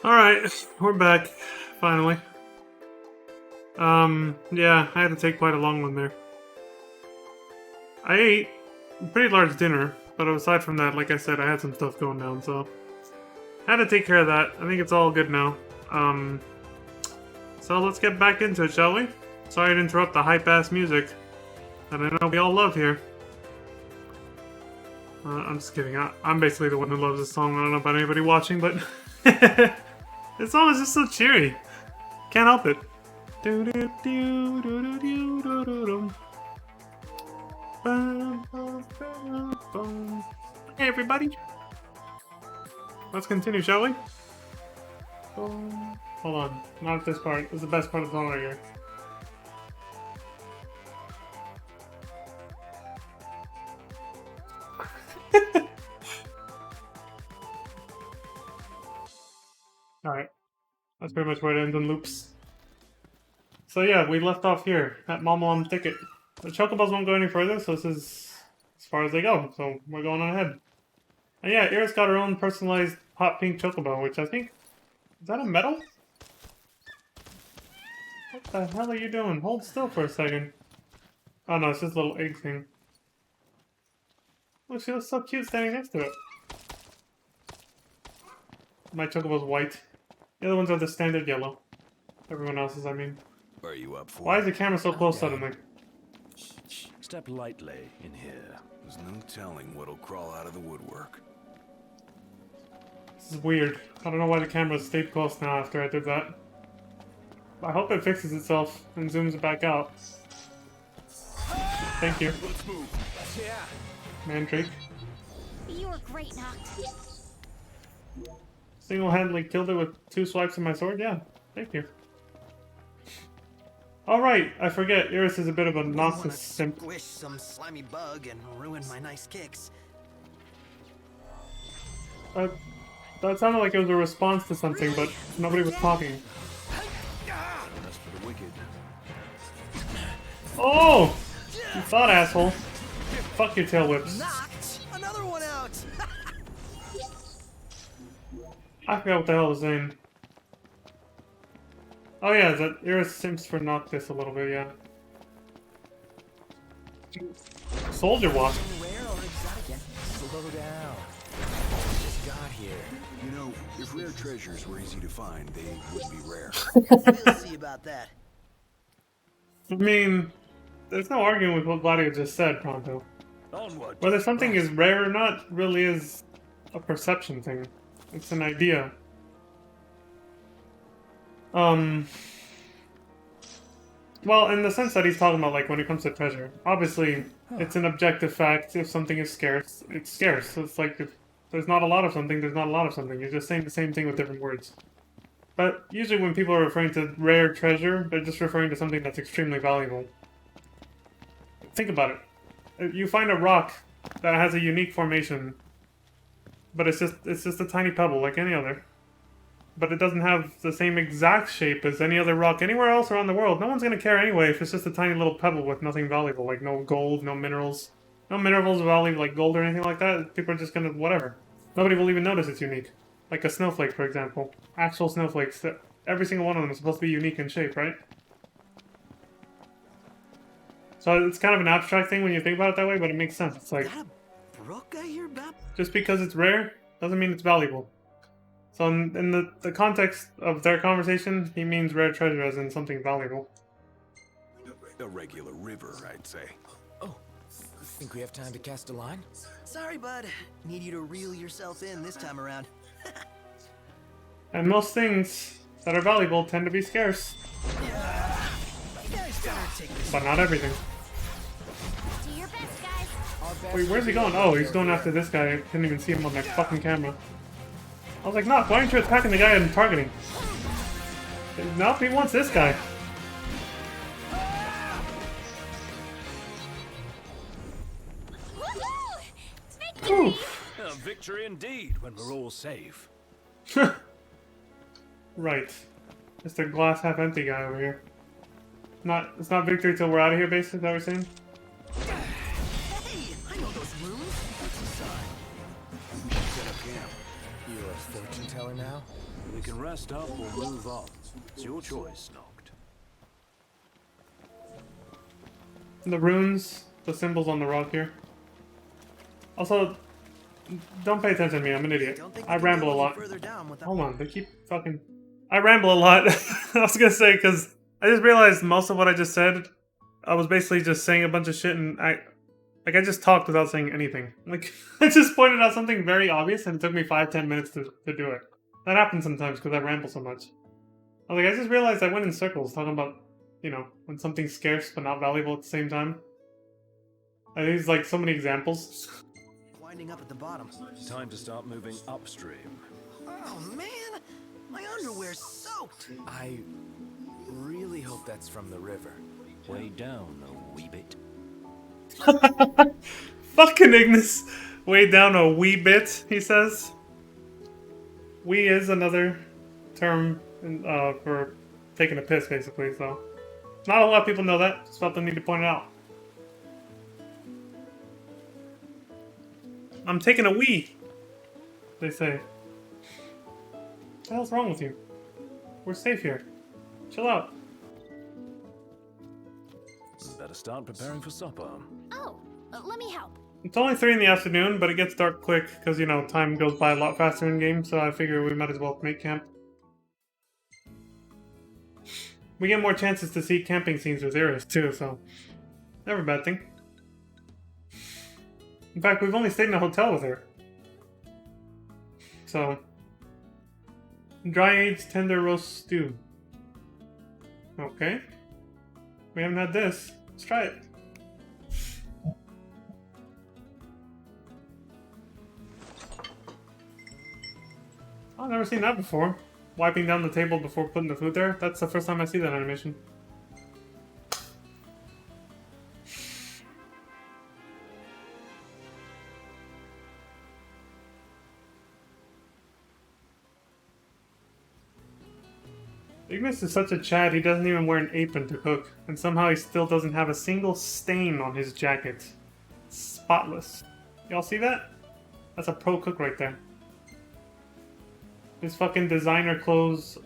Alright, we're back, finally. Yeah, I had to take quite a long one there. I ate a pretty large dinner, but aside from that, like I said, I had some stuff going down, so I had to take care of that. I think it's all good now. So let's get back into it, shall we? Sorry to interrupt the hype-ass music that I know we all love here. I'm just kidding. I'm basically the one who loves this song. I don't know about anybody watching, but this song is just so cheery. Can't help it. Hey everybody. Let's continue, shall we? Hold on. Not this part. This is the best part of the song right here. Alright. That's pretty much where it ends in loops. So yeah, we left off here at Mom Thicket. The chocobos won't go any further, so this is as far as they go. So we're going on ahead. And yeah, Iris got her own personalized hot pink chocobo, which I think... Is that a medal? What the hell are you doing? Hold still for a second. Oh no, it's just a little egg thing. Oh, she looks so cute standing next to it. My chocobo's white. The other ones are the standard yellow. Everyone else's, I mean. Are you up for Why is the camera so close suddenly? Step lightly in here. There's no telling what'll crawl out of the woodwork. This is weird. I don't know why the camera stayed close now after I did that. I hope it fixes itself and zooms it back out. Thank you. Let's move. Yeah. Mandrake. You were great, Noct. Single-handedly killed it with 2 swipes of my sword? Yeah, thank you. Alright, I forget, Iris is a bit of a Noctis simp. Squish some slimy bug and ruin my nice kicks. That sounded like it was a response to something, but nobody was talking. That's for the wicked. Oh! You thought, asshole. Fuck your tail whips. Knocked another one out. I forgot what the hell I was saying. Oh yeah, that Iris simps for Noctis a little bit, yeah. Soldier Wasp. Rare or exotic? Slow down. Just got here. You know, if rare treasures were easy to find, they would be rare. We'll see about that. I mean, there's no arguing with what Gladio just said, Pronto. Onward. Whether something is rare or not really is a perception thing. It's an idea. Well, in the sense that he's talking about, like, when it comes to treasure. Obviously, it's an objective fact. If something is scarce, it's scarce. So it's like, if there's not a lot of something, there's not a lot of something. You're just saying the same thing with different words. But usually when people are referring to rare treasure, they're just referring to something that's extremely valuable. Think about it. You find a rock that has a unique formation, but it's just a tiny pebble like any other. But it doesn't have the same exact shape as any other rock anywhere else around the world. No one's gonna care anyway if it's just a tiny little pebble with nothing valuable, like no gold, no minerals. No minerals valuable like gold or anything like that. People are just gonna whatever. Nobody will even notice it's unique. Like a snowflake, for example. Actual snowflakes. Every single one of them is supposed to be unique in shape, right? So it's kind of an abstract thing when you think about it that way, but it makes sense. It's like, Is that a brook I hear, Bap? just because it's rare doesn't mean it's valuable. So in the context of their conversation, he means rare treasure as in something valuable. A regular river, I'd say. Oh, think we have time to cast a line? Sorry, bud. Need you to reel yourself in this time around. And most things that are valuable tend to be scarce, You guys better take this. but not everything. Do your best, guys. Wait, where's he going? Oh, he's going after this guy. I couldn't even see him on that fucking camera. I was like, no, why aren't you attacking the guy I'm targeting? Nope, he wants this guy. Woohoo! It's victory! Oof. A victory indeed when we're all safe. Right. Mr. Glass half empty guy over here. It's not victory till we're out of here, basically, is that what we're saying? Hey, I know those rooms. It's a sign. We should set up camp. You're a fortune teller now? We can rest up or move on. It's your choice, Noct. The runes, the symbols on the rock here. Also, don't pay attention to me, I'm an idiot. I ramble a lot. Hold on, they keep fucking... I ramble a lot. I was gonna say, because I just realized most of what I just said, I was basically just saying a bunch of shit and I just talked without saying anything. Like, I just pointed out something very obvious and it took me 5-10 minutes to do it. That happens sometimes because I ramble so much. I was like, I just realized I went in circles talking about, you know, when something's scarce but not valuable at the same time. I use like so many examples. Winding up at the bottom. Time to start moving upstream. Oh man, my underwear's soaked. I really hope that's from the river. Way down a wee bit. Fucking Ignis. Way down a wee bit, he says. Wee is another term for taking a piss, basically, so. Not a lot of people know that. Just felt the need to point it out. I'm taking a wee, they say. What the hell's wrong with you? We're safe here. Chill out. Better start preparing for supper. Oh, let me help. It's only 3 in the afternoon, but it gets dark quick, because, you know, time goes by a lot faster in game, so I figure we might as well make camp. We get more chances to see camping scenes with Iris, too, so... never a bad thing. In fact, we've only stayed in a hotel with her. So... dry aged tender roast stew. Okay. We haven't had this. Let's try it. I've never seen that before. Wiping down the table before putting the food there. That's the first time I see that animation. Ignis is such a Chad, he doesn't even wear an apron to cook. And somehow he still doesn't have a single stain on his jacket. Spotless. Y'all see that? That's a pro cook right there. His fucking designer clothes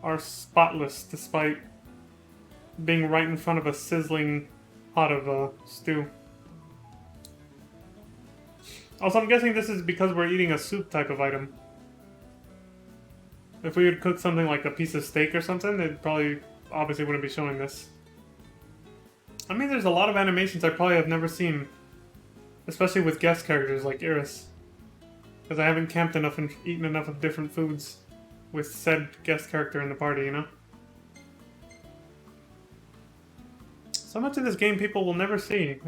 are spotless despite being right in front of a sizzling pot of stew. Also, I'm guessing this is because we're eating a soup type of item. If we would cook something like a piece of steak or something, it probably obviously wouldn't be showing this. I mean, there's a lot of animations I probably have never seen, especially with guest characters like Iris. Because I haven't camped enough and eaten enough of different foods with said guest character in the party, you know? So much of this game people will never see.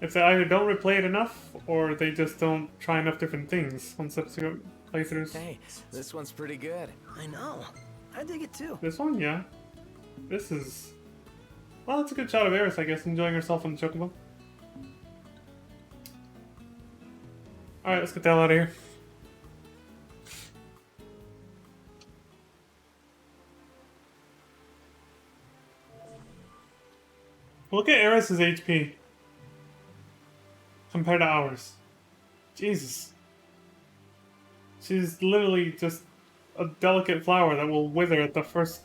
If they either don't replay it enough, or they just don't try enough different things on subsequent playthroughs. Hey, this one's pretty good. I know. I dig it too. This one, yeah. This is... well, it's a good shot of Eris, I guess, enjoying herself on the chocobo. Alright, let's get the hell out of here. Look at Eris's HP. Compared to ours. Jesus. She's literally just a delicate flower that will wither at the first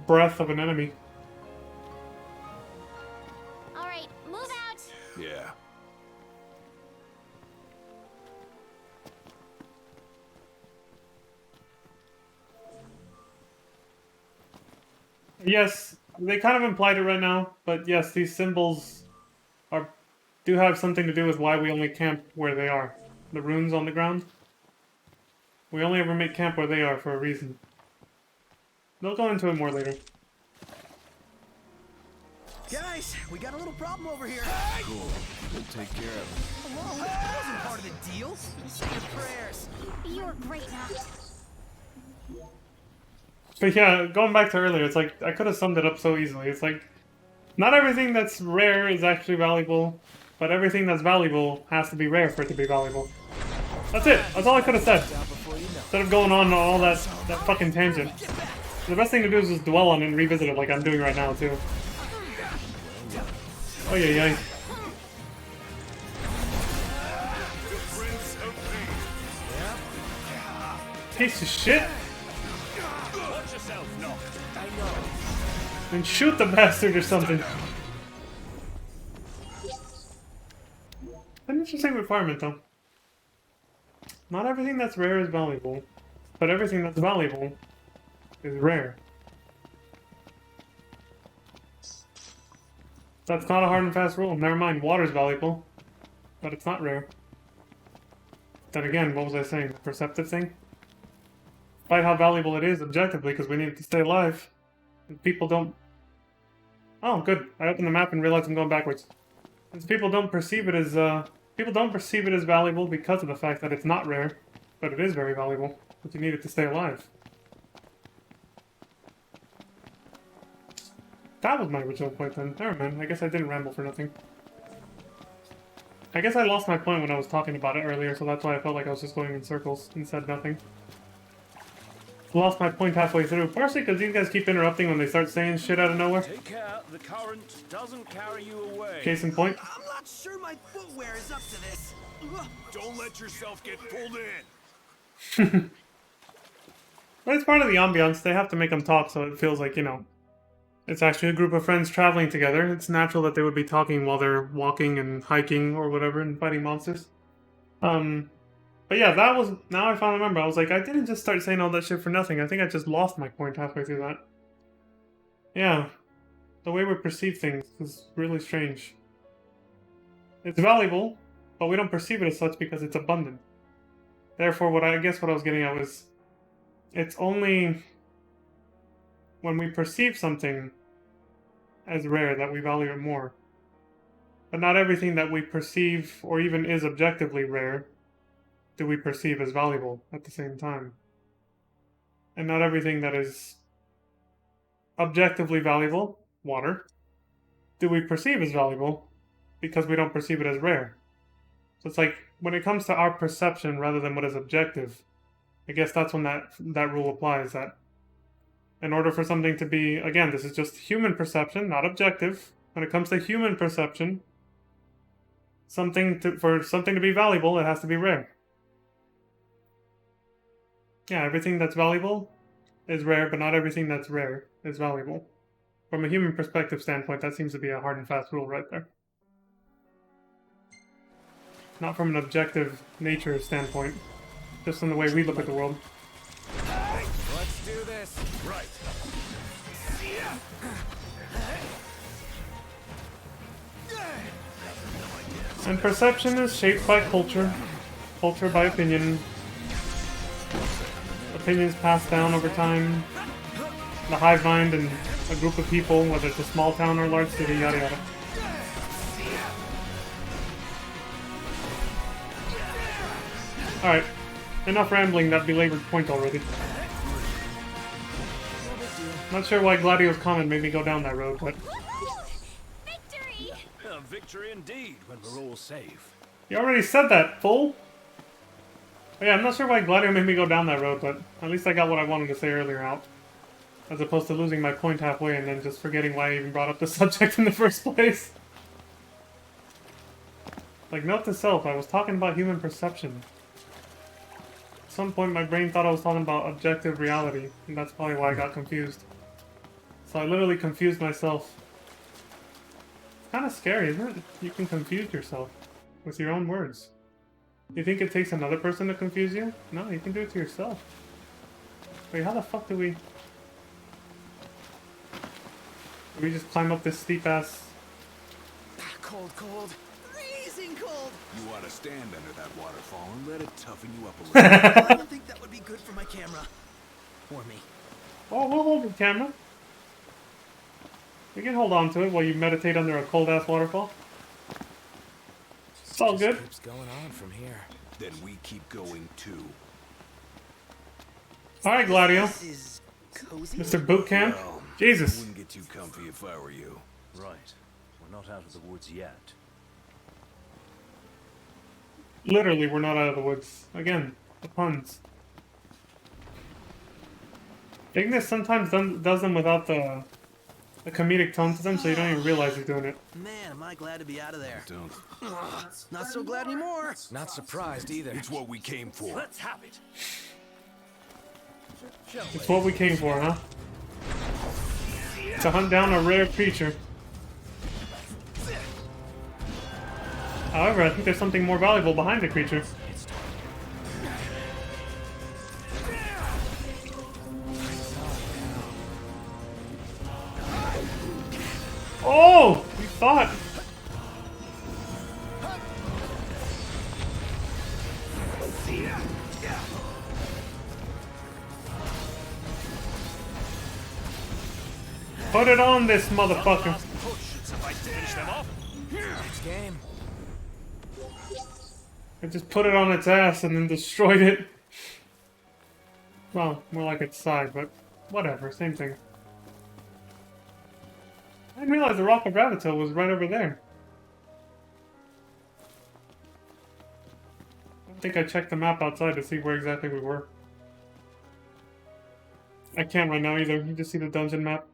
breath of an enemy. Alright, move out. Yeah. Yes, they kind of implied it right now, but yes, these symbols do have something to do with why we only camp where they are. The runes on the ground. We only ever make camp where they are for a reason. They'll go into it more later. Guys, we got a little problem over here. Cool. We'll take care of it. Whoa, that wasn't part of the deal. Say your prayers. You're great, Noct. But yeah, going back to earlier, it's like, I could have summed it up so easily. It's like, not everything that's rare is actually valuable, but everything that's valuable has to be rare for it to be valuable. That's it. That's all I could have said. Instead of going on all that fucking tangent. The best thing to do is just dwell on it and revisit it like I'm doing right now, too. Oh, yeah, yeah. Piece of shit. And shoot the bastard or something. An interesting requirement, though. Not everything that's rare is valuable, but everything that's valuable is rare. That's not a hard and fast rule. Never mind, water's valuable, but it's not rare. Then again, what was I saying? The perceptive thing? Despite how valuable it is objectively, because we need it to stay alive, and people don't... Oh, good. I opened the map and realized I'm going backwards. Since people don't perceive it as, valuable because of the fact that it's not rare, but it is very valuable, but you need it to stay alive. That was my original point then. Never mind. I guess I didn't ramble for nothing. I guess I lost my point when I was talking about it earlier, so that's why I felt like I was just going in circles and said nothing. Lost my point halfway through, partially because these guys keep interrupting when they start saying shit out of nowhere. Take care, the current doesn't carry you away. Case in point. I'm not sure my footwear is up to this. Don't let yourself get pulled in. But it's part of the ambiance. They have to make them talk so it feels like, you know, it's actually a group of friends traveling together. It's natural that they would be talking while they're walking and hiking or whatever and fighting monsters. But yeah, that was... Now I finally remember. I was like, I didn't just start saying all that shit for nothing. I think I just lost my point halfway through that. Yeah. The way we perceive things is really strange. It's valuable, but we don't perceive it as such because it's abundant. Therefore, what I was getting at was... It's only when we perceive something as rare that we value it more. But not everything that we perceive, or even is objectively rare, do we perceive as valuable at the same time. And not everything that is objectively valuable, water, do we perceive as valuable because we don't perceive it as rare. So it's like, when it comes to our perception rather than what is objective, I guess that's when that rule applies, that in order for something to be, again, this is just human perception, not objective. When it comes to human perception, for something to be valuable, it has to be rare. Yeah, everything that's valuable is rare, but not everything that's rare is valuable. From a human perspective standpoint, that seems to be a hard and fast rule right there. Not from an objective nature standpoint, just in the way we look at the world. Let's do this. Right. And perception is shaped by culture, culture by opinion, opinions passed down over time, the hive mind and a group of people, whether it's a small town or a large city, yada yada. Alright, enough rambling, that belabored point already. Not sure why Gladio's comment made me go down that road, but... Victory! Victory indeed, when we're all safe. You already said that, fool! But yeah, I'm not sure why Gladio made me go down that road, but at least I got what I wanted to say earlier out. As opposed to losing my point halfway and then just forgetting why I even brought up the subject in the first place. Like, note to self, I was talking about human perception. At some point my brain thought I was talking about objective reality, and that's probably why I got confused. So I literally confused myself. It's kind of scary, isn't it? You can confuse yourself with your own words. You think it takes another person to confuse you? No, you can do it to yourself. Wait, how the fuck do we... Do we just climb up this steep ass... Cold, cold. Freezing cold. You ought to stand under that waterfall and let it toughen you up a little. I don't think that would be good for my camera. Or me. Oh, we'll hold the camera. We can hold on to it while you meditate under a cold-ass waterfall. It's all good. Keeps going on from here. Then we keep going too. Alright, Gladio. This is cozy. Mr. Boot Camp. Well, I Jesus. wouldn't get too comfy if I were you. Right. We're not out of the woods yet. Literally, we're not out of the woods. Again, the puns. Ignis sometimes does them without the comedic tone to them, so you don't even realize he's doing it. Man, am I glad to be out of there. Don't. Not so glad anymore. Not surprised either. It's what we came for. Let's have it. It's what we came for, huh? to hunt down a rare creature. However, I think there's something more valuable behind the creature. Oh! We thought. Put it on this motherfucker. Next game. I just put it on its ass and then destroyed it. Well, more like its side, but whatever, same thing. I didn't realize the Rock of Ravito was right over there. I don't think I checked the map outside to see where exactly we were. I can't right now either. You just see the dungeon map.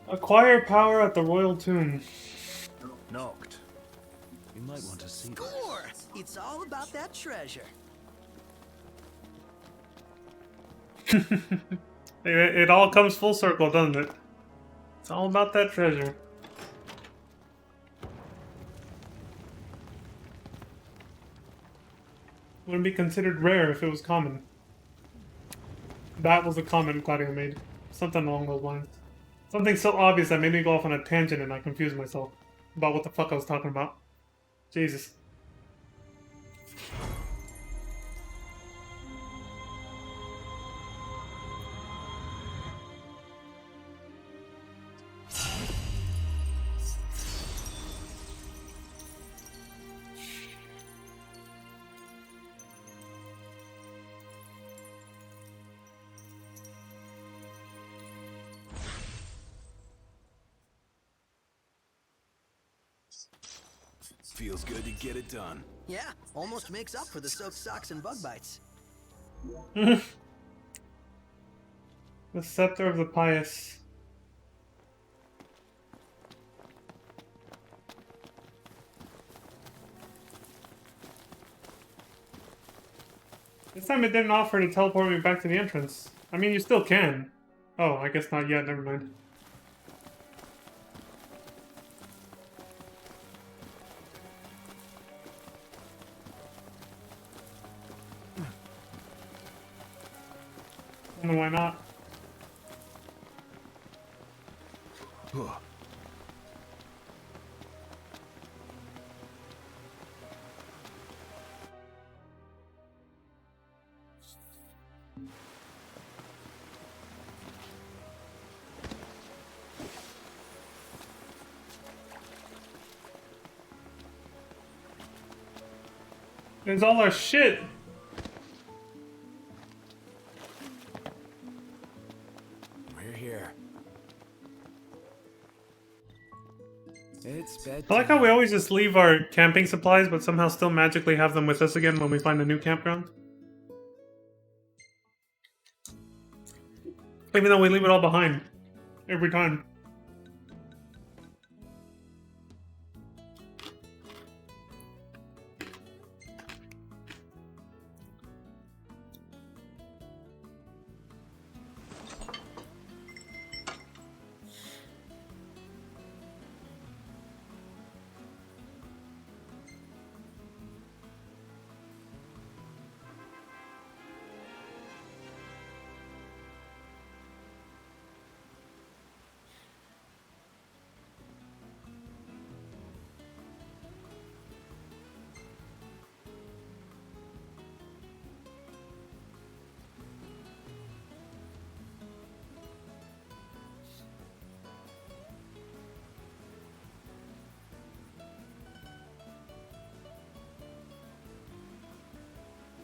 Acquire power at the Royal Tomb. Knocked. You might want to see that. Score! It's all about that treasure. It all comes full circle, doesn't it? It's all about that treasure. Wouldn't be considered rare if it was common. That was a comment Claudia made. Something along those lines. Something so obvious that made me go off on a tangent and I confused myself about what the fuck I was talking about. Jesus. Feels good to get it done. Yeah, almost makes up for the soaked socks and bug bites. The Scepter of the Pious. This time it didn't offer to teleport me back to the entrance. I mean, you still can. Oh, I guess not yet, never mind. I don't know why not. There's all our shit. We're here. It's bedtime. I like how we always just leave our camping supplies, but somehow still magically have them with us again when we find a new campground. Even though we leave it all behind. Every time.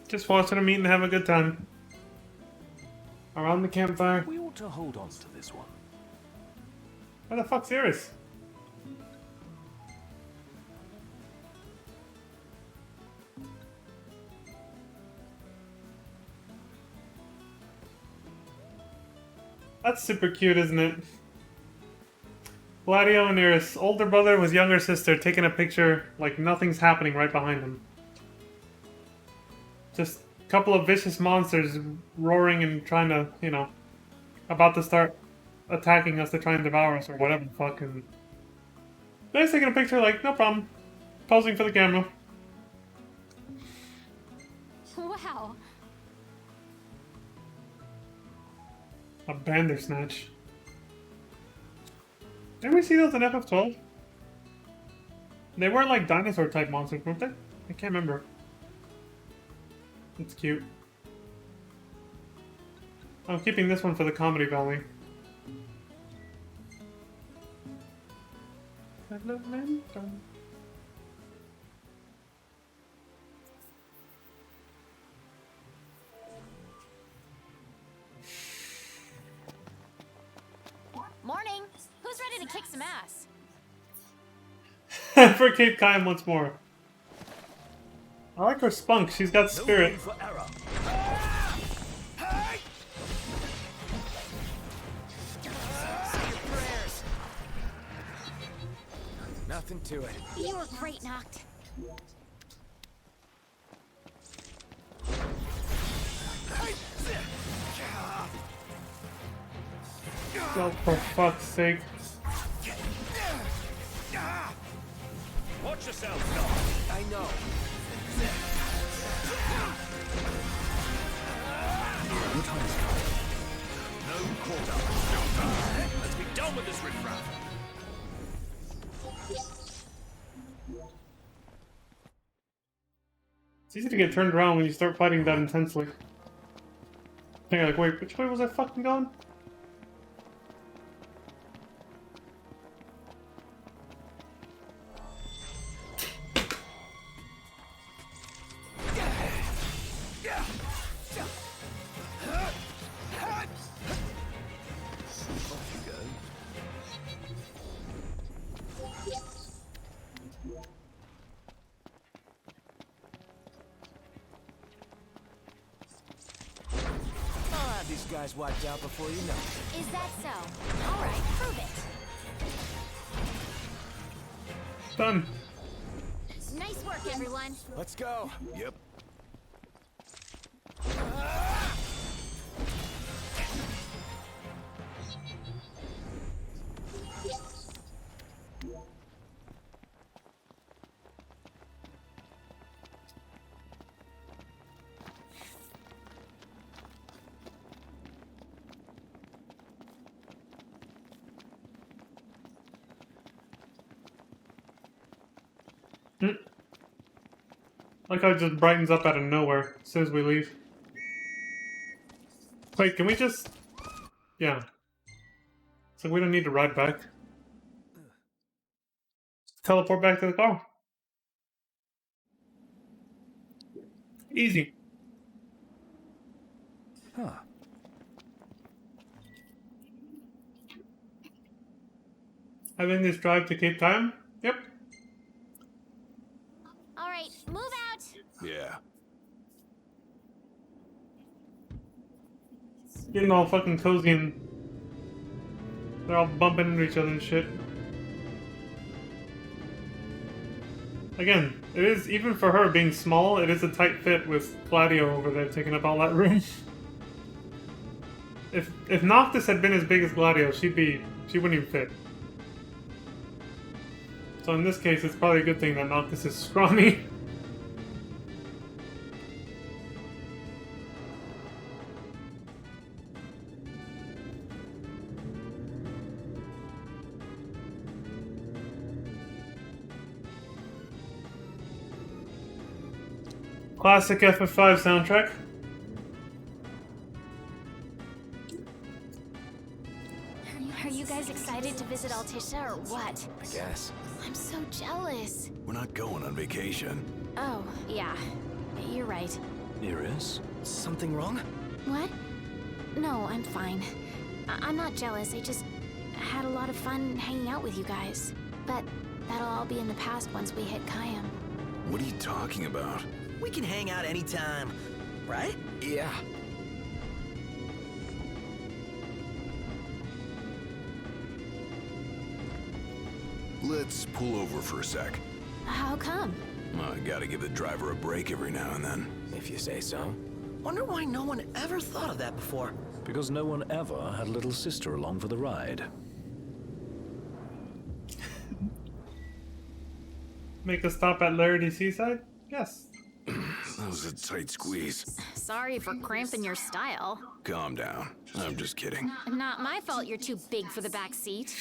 Just watching them eat and have a good time. Around the campfire. We ought to hold on to this one. Where the fuck's Iris? That's super cute, isn't it? Gladio and Iris, older brother with younger sister, taking a picture like nothing's happening right behind them. Just a couple of vicious monsters roaring and trying to, you know, about to start attacking us to try and devour us or whatever the fuck. And they're just taking a picture like, no problem. Posing for the camera. Wow. A Bandersnatch. Didn't we see those in FF12? They were like dinosaur type monsters, weren't they? I can't remember. It's cute. I'm keeping this one for the comedy valley. Morning. Who's ready to kick some ass? For Cape Kaim once more. I like her spunk, she's got spirit. For error. Nothing to it. You were great, Noct. Oh, for fuck's sake. Watch yourself, Noct. I know. No quarter. Let's be done with this riffraff. It's easy to get turned around when you start fighting that intensely. You're like, wait, which way was I fucking going? I'll have these guys wiped out before you know it. Is that so? All right, prove it. Done. Nice work, everyone. Let's go. Yep. Like how it just brightens up out of nowhere as soon as we leave. Wait, can we just... Yeah. So we don't need to ride back. Just teleport back to the car. Easy. Huh. Having this drive to Cape Town? Yep. All right, move out. Yeah. Getting all fucking cozy and they're all bumping into each other and shit. Again, it is, even for her being small, it is a tight fit with Gladio over there taking up all that room. If Noctis had been as big as Gladio, she wouldn't even fit. So in this case, it's probably a good thing that Noctis is scrawny. Classic FF5 soundtrack. Are you guys excited to visit Altissia or what? I guess. I'm so jealous. We're not going on vacation. Oh, yeah. You're right. Iris? Something wrong? What? No, I'm fine. I'm not jealous. I just had a lot of fun hanging out with you guys. But that'll all be in the past once we hit Kayam. What are you talking about? We can hang out anytime, right? Yeah. Let's pull over for a sec. How come? I gotta give the driver a break every now and then. If you say so. Wonder why no one ever thought of that before. Because no one ever had a little sister along for the ride. Make a stop at Larity Seaside? Yes. That was a tight squeeze. Sorry for cramping your style. Calm down. I'm just kidding. Not my fault you're too big for the back seat.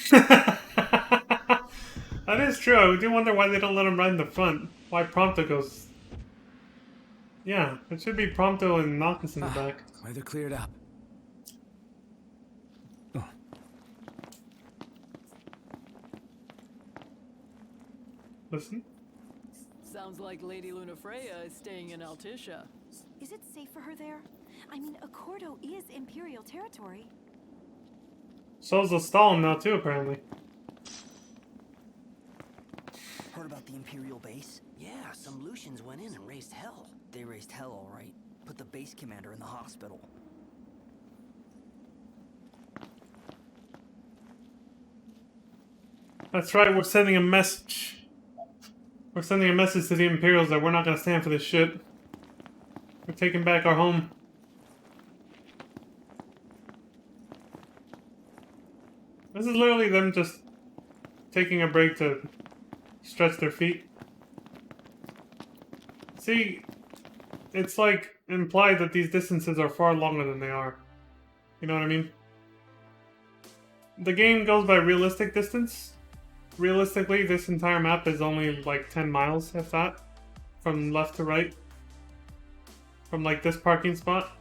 That is true. I do wonder why they don't let him ride in the front. Why Prompto goes... Yeah, it should be Prompto and Noctis in the back. Weather cleared up. Listen. Sounds like Lady Lunafreya is staying in Altissia. Is it safe for her there? I mean, Accordo is Imperial territory. So's the Stalin now too, apparently. Heard about the Imperial base? Yeah, some Lucians went in and raised hell. They raised hell, all right. Put the base commander in the hospital. That's right, we're sending a message. We're sending a message to the Imperials that we're not gonna stand for this shit. We're taking back our home. This is literally them just taking a break to stretch their feet. See, it's like implied that these distances are far longer than they are. You know what I mean? The game goes by realistic distance. Realistically, this entire map is only like 10 miles, if that, from left to right. From like this parking spot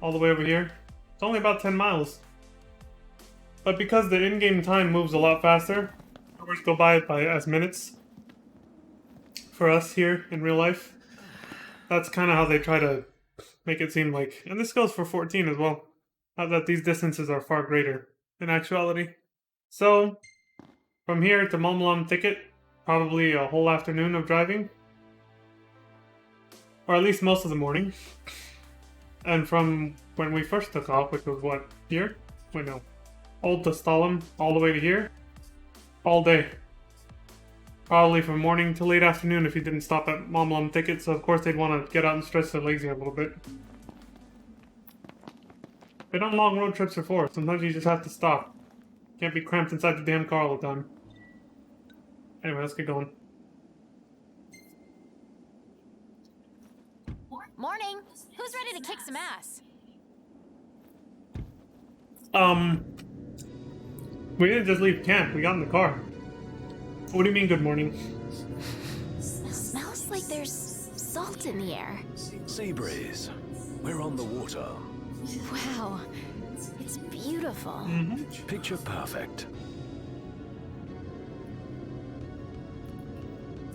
all the way over here. It's only about 10 miles. But because the in-game time moves a lot faster, hours go by as minutes for us here in real life. That's kind of how they try to make it seem like, and this goes for 14 as well, that these distances are far greater in actuality. So, from here to Malmalam Thicket, probably a whole afternoon of driving. Or at least most of the morning. And from when we first took off, which was what, here? Wait, no. Old to Stalin, all the way to here. All day. Probably from morning to late afternoon if you didn't stop at Malmalam Thicket, so of course they'd want to get out and stretch their legs here a little bit. Been on long road trips before, sometimes you just have to stop. Can't be cramped inside the damn car all the time. Anyway, let's get going. Morning. Who's ready to kick some ass? We didn't just leave camp, we got in the car. What do you mean, good morning? Smells like there's salt in the air. Sea breeze. We're on the water. Wow. It's beautiful. Picture perfect.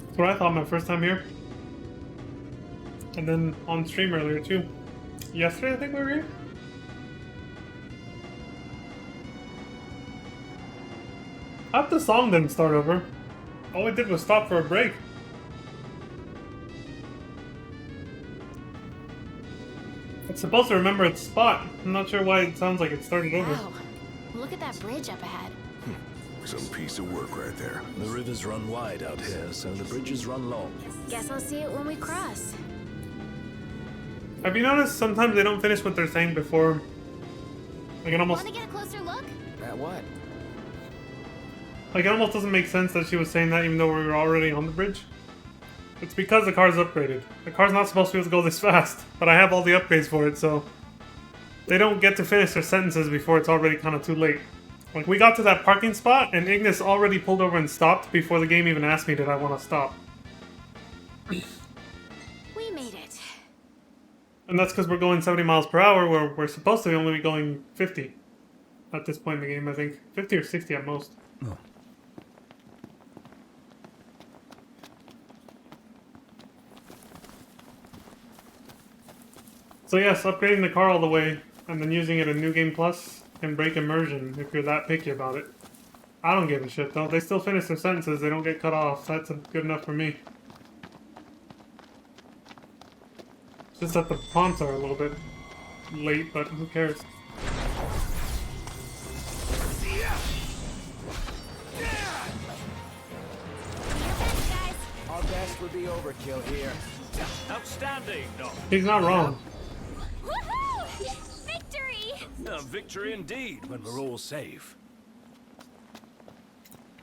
That's what I thought my first time here. And then on stream earlier too. Yesterday I think we were here? How'd the song didn't start over? All we did was stop for a break. It's supposed to remember its spot. I'm not sure why it sounds like it started over. Wow. Look at that bridge up ahead. Some piece of work right there. The rivers run wide out here, so the bridges run long. Guess I'll see it when we cross. Have you noticed sometimes they don't finish what they're saying before? Like it almost Want to get a closer look? At what? Like, it almost doesn't make sense that she was saying that even though we were already on the bridge. It's because the car's upgraded. The car's not supposed to be able to go this fast, but I have all the upgrades for it, so... They don't get to finish their sentences before it's already kind of too late. Like, we got to that parking spot, and Ignis already pulled over and stopped before the game even asked me did I want to stop. We made it. And that's because we're going 70 miles per hour, where we're supposed to only be going 50. At this point in the game, I think. 50 or 60 at most. Oh. So yes, upgrading the car all the way, and then using it in New Game Plus can break immersion if you're that picky about it. I don't give a shit though. They still finish their sentences, they don't get cut off. That's good enough for me. It's just that the prompts are a little bit late, but who cares? best would be overkill here. Outstanding, Noct. He's not wrong. Woohoo! Victory! Victory indeed, when we're all safe.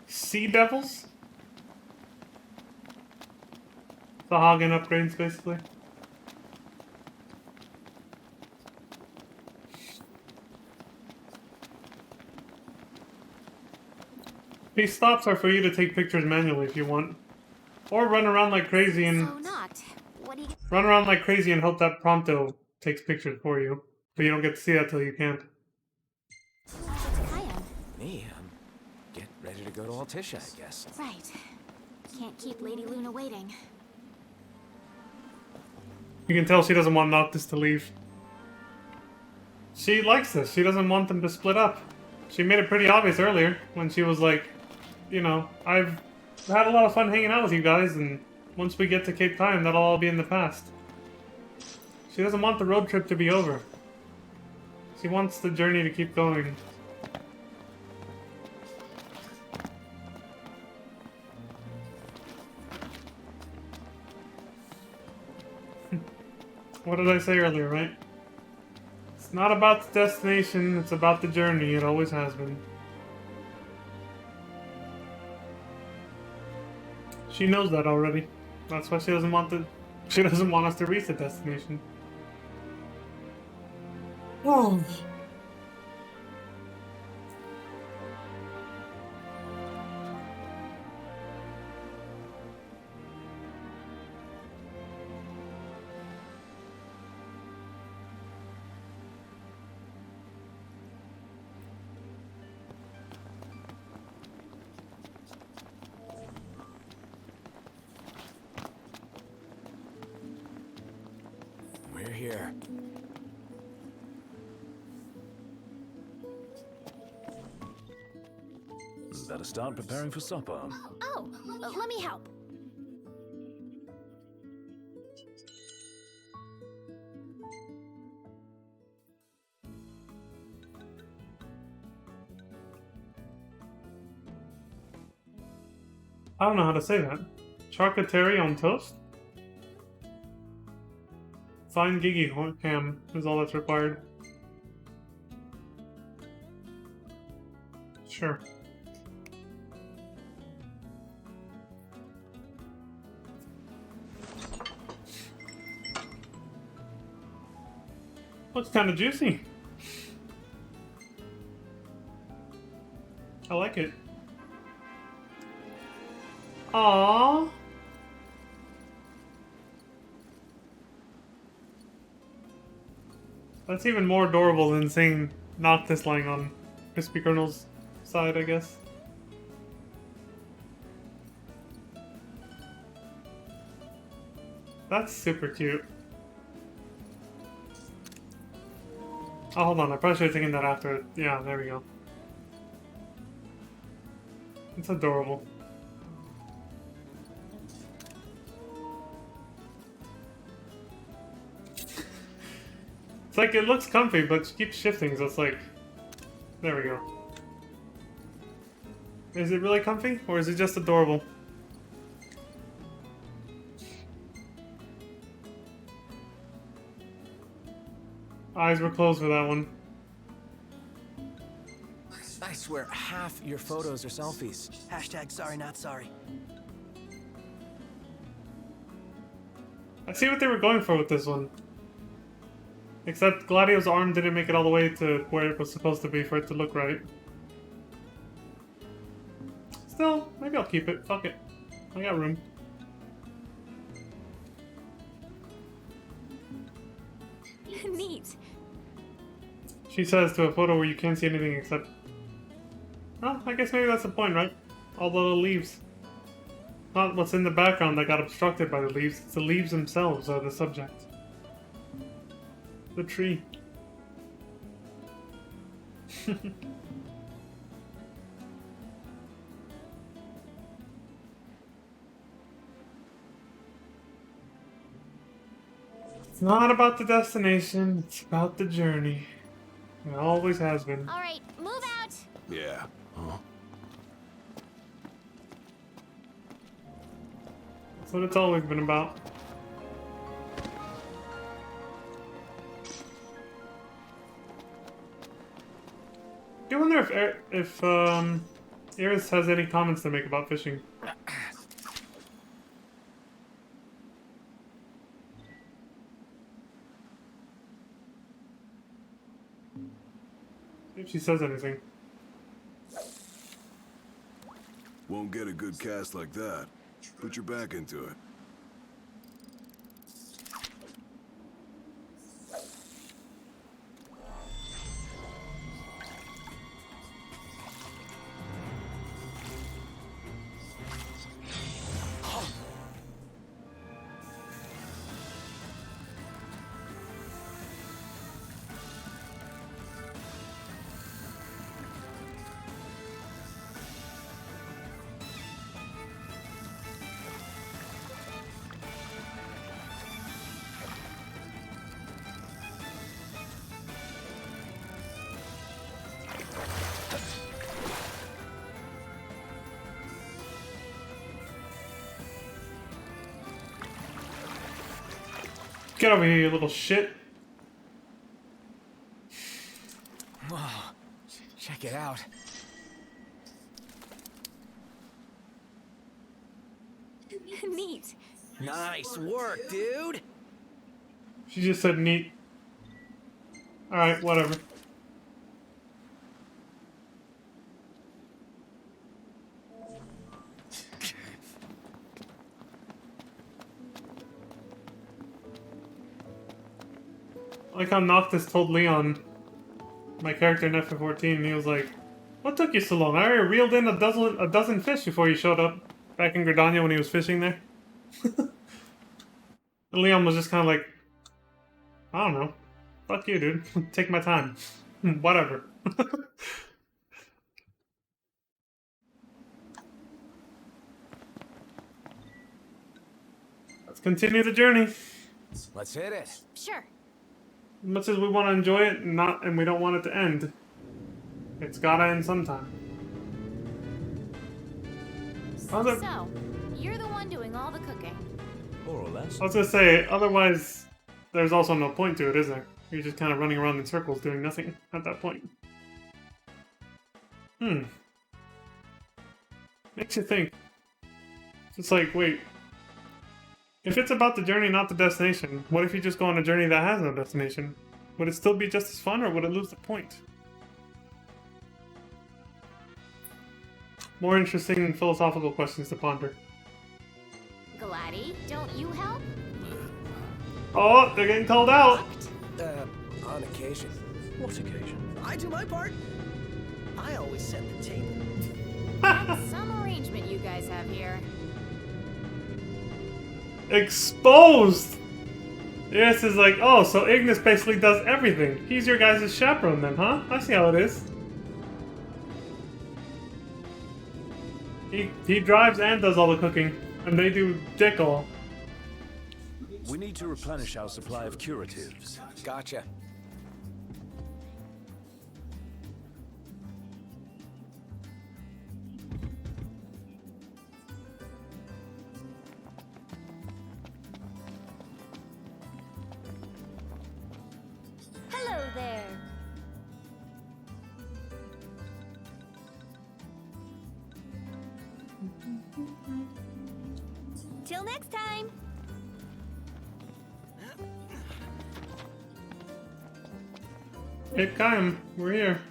Sea Devils? The Hagen upgrades, basically. These stops are for you to take pictures manually if you want. Or run around like crazy and So not. What do you run around like crazy and hope that Prompto takes pictures for you. But you don't get to see that till you can't. Kyan? Me, get ready to go to Altissia, I guess. Right. Can't keep Lady Luna waiting. You can tell she doesn't want Noctis to leave. She likes this. She doesn't want them to split up. She made it pretty obvious earlier when she was like, you know, I've had a lot of fun hanging out with you guys, and once we get to Cape Time, that'll all be in the past. She doesn't want the road trip to be over. She wants the journey to keep going. What did I say earlier, right? It's not about the destination, it's about the journey. It always has been. She knows that already. That's why she doesn't want us to reach the destination. Oh. We're here. Better start preparing for supper. Oh, let me help. I don't know how to say that. Charcuterie on toast? Fine Gigi ham is all that's required. Sure. Looks kind of juicy. I like it. Aww. That's even more adorable than seeing Noctis lying on Crispy Colonel's side, I guess. That's super cute. Oh, hold on. I probably should have taken that after. Yeah, there we go. It's adorable. It's like it looks comfy, but it keeps shifting, so it's like... There we go. Is it really comfy, or is it just adorable? Eyes were closed for that one. I swear, half your photos are selfies. Hashtag sorry not sorry. I see what they were going for with this one. Except Gladio's arm didn't make it all the way to where it was supposed to be for it to look right. Still, maybe I'll keep it. Fuck it. I got room. Neat. She says to a photo where you can't see anything except... Well, I guess maybe that's the point, right? All the little leaves. Not what's in the background that got obstructed by the leaves. It's the leaves themselves are the subject. The tree. It's not about the destination, it's about the journey. It always has been. All right, move out. Yeah. Huh? That's what it's always been about. I wonder if Iris has any comments to make about fishing. If she says anything. Won't get a good cast like that. Put your back into it. Get over here, you little shit. Whoa, check it out. Neat. Nice work, dude. She just said neat. Alright, whatever. Like how Noctis told Leon, my character in FF14, he was like, "What took you so long? I already reeled in a dozen fish before you showed up back in Gridania when he was fishing there." And Leon was just kind of like, "I don't know. Fuck you, dude. Take my time. Whatever." Let's continue the journey. Let's hit it. Sure. As much as we want to enjoy it, and we don't want it to end, it's gotta end sometime. So, you're the one doing all the cooking. More or less. I was gonna say, otherwise, there's also no point to it, is there? You're just kind of running around in circles doing nothing at that point. Makes you think. It's like, wait. If it's about the journey, not the destination, what if you just go on a journey that has no destination? Would it still be just as fun, or would it lose the point? More interesting philosophical questions to ponder. Gladdy, don't you help? Oh, they're getting called out! On occasion. What occasion? I do my part. I always set the table. That's some arrangement you guys have here. Exposed! Yes, is like, oh, so Ignis basically does everything. He's your guys' chaperone then, huh? I see how it is. He drives and does all the cooking, and they do dick all. We need to replenish our supply of curatives. Gotcha. Hello there. Till next time. Hey, Kaim, we're here.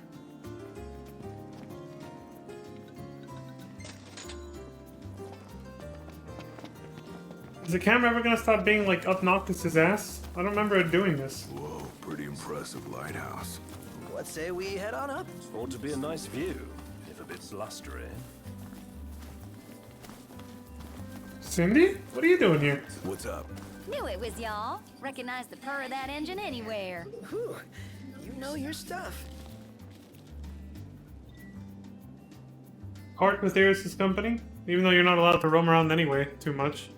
Is the camera ever gonna stop being like up Noctis' ass? I don't remember it doing this. Whoa, pretty impressive lighthouse. What say we head on up? Ought to be a nice view, if a bit blustery. Cindy? What are you doing here? What's up? Knew it was y'all. Recognize the purr of that engine anywhere. Whew. You know your stuff. Part with Iris' company? Even though you're not allowed to roam around anyway, too much.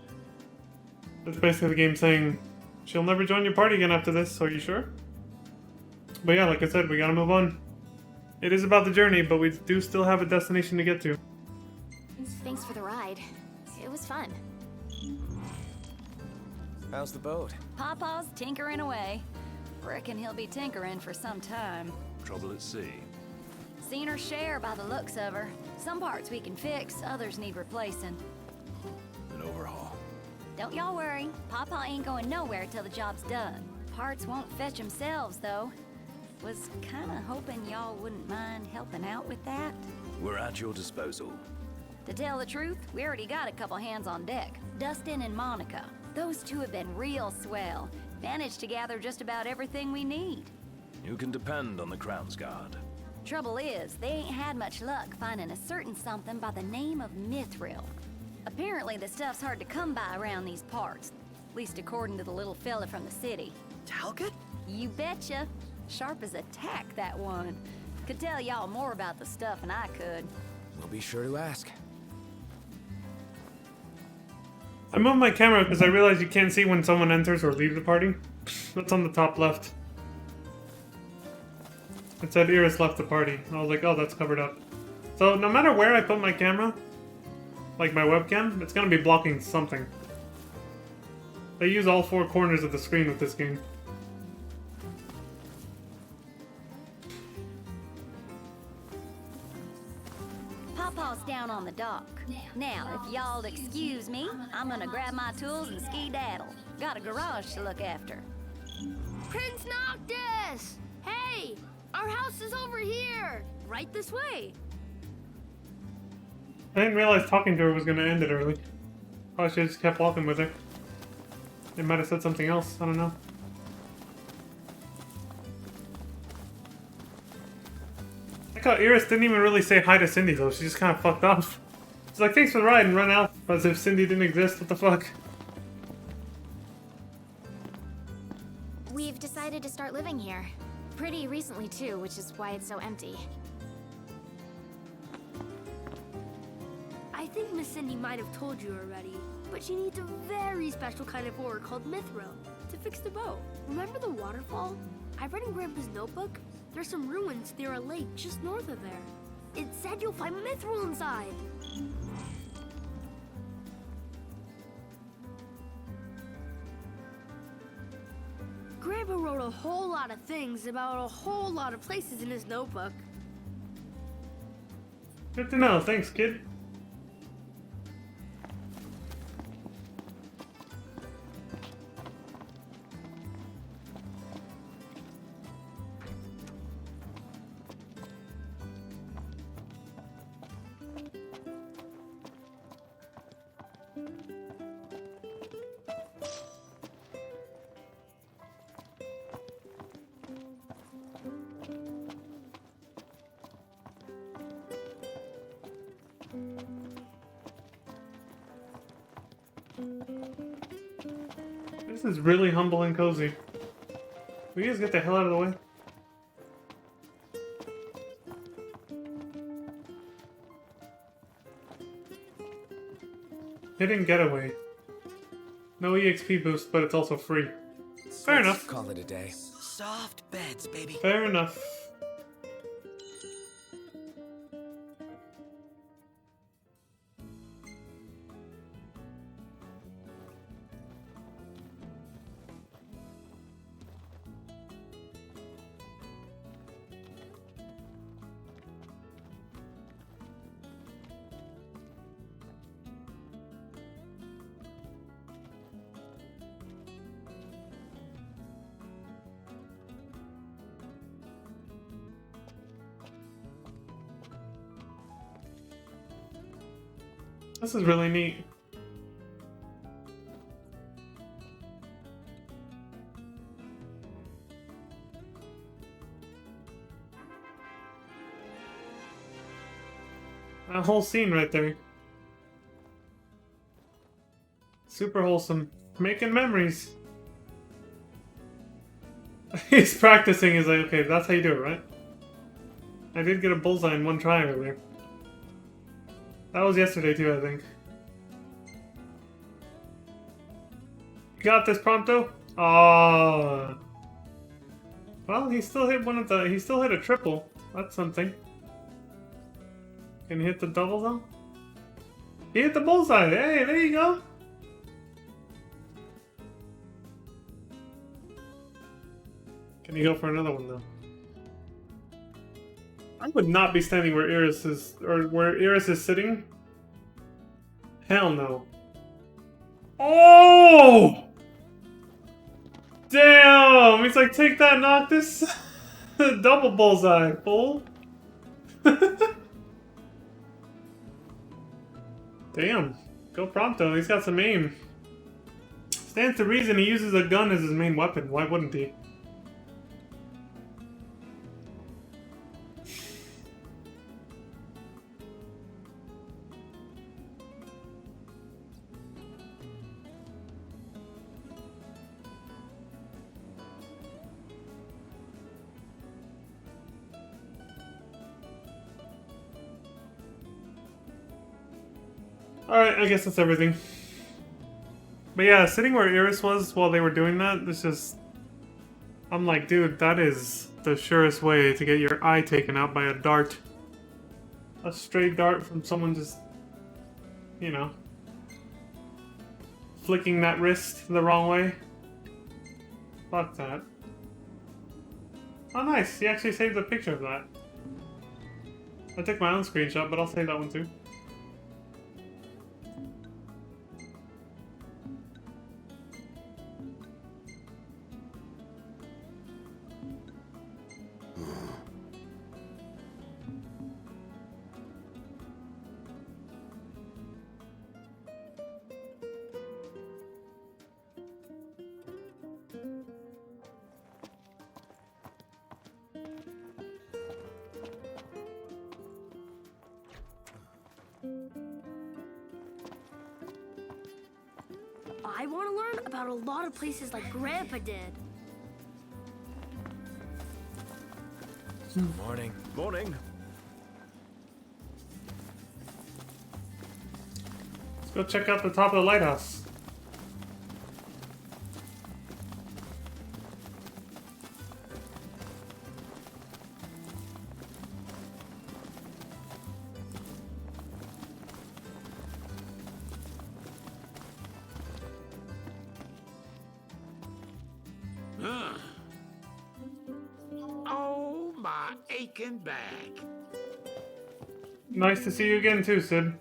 That's basically the game saying, she'll never join your party again after this, are you sure? But yeah, like I said, we gotta move on. It is about the journey, but we do still have a destination to get to. Thanks for the ride. It was fun. How's the boat? Pawpaw's tinkering away. Reckon he'll be tinkering for some time. Trouble at sea. Seen her share by the looks of her. Some parts we can fix, others need replacing. An overhaul. Don't y'all worry. Pawpaw ain't going nowhere till the job's done. Parts won't fetch themselves, though. Was kinda hoping y'all wouldn't mind helping out with that. We're at your disposal. To tell the truth, we already got a couple hands on deck. Dustin and Monica. Those two have been real swell. Managed to gather just about everything we need. You can depend on the Crown's Guard. Trouble is, they ain't had much luck finding a certain something by the name of Mithril. Apparently the stuff's hard to come by around these parts. At least according to the little fella from the city. Talcott? You betcha. Sharp as a tack, that one. Could tell y'all more about the stuff than I could. We'll be sure to ask. I moved my camera because I realized you can't see when someone enters or leaves the party. That's on the top left. It said Iris left the party. I was like, oh, that's covered up. So no matter where I put my camera, like my webcam, it's gonna be blocking something. They use all four corners of the screen with this game. Pawpaw's down on the dock. Now, if y'all'll excuse me, I'm gonna grab my tools and ski-daddle. Got a garage to look after. Prince Noctis! Hey! Our house is over here! Right this way! I didn't realize talking to her was gonna end it early. Probably should've just kept walking with her. They might have said something else, I don't know. I like how Iris didn't even really say hi to Cindy though, she just kinda fucked off. She's like, thanks for the ride, and run out as if Cindy didn't exist, what the fuck? We've decided to start living here. Pretty recently too, which is why it's so empty. I think Miss Cindy might have told you already, but she needs a very special kind of ore called mithril to fix the boat. Remember the waterfall? I read in Grandpa's notebook. There's some ruins near a lake just north of there. It said you'll find mithril inside. Grandpa wrote a whole lot of things about a whole lot of places in his notebook. Good to know, thanks kid. This is really humble and cozy. Will you guys get the hell out of the way? Hidden getaway. No EXP boost, but it's also free. Fair Let's enough. Call it a day. Soft beds, baby. Fair enough. This is really neat. That whole scene right there. Super wholesome. Making memories. He's practicing, he's like, okay, that's how you do it, right? I did get a bullseye in one try earlier. That was yesterday too, I think. You got this, Prompto? Oh. Well, he still hit one of the. He still hit a triple. That's something. Can he hit the double though? He hit the bullseye. Hey, there you go. Can you go for another one though? I would not be standing where Iris is, or where Iris is sitting. Hell no. Oh! Damn! He's like, take that, Noctis. Double bullseye, fool. Damn. Go Prompto, he's got some aim. Stands to reason he uses a gun as his main weapon. Why wouldn't he? Alright, I guess that's everything. But yeah, sitting where Iris was while they were doing that, it's just... I'm like, dude, that is the surest way to get your eye taken out by a dart. A stray dart from someone just... you know... flicking that wrist the wrong way. Fuck that. Oh nice, he actually saved a picture of that. I took my own screenshot, but I'll save that one too. I want to learn about a lot of places like Grandpa did. Morning. Morning. Let's go check out the top of the lighthouse. Oh, my aching back. Nice to see you again too, Sid.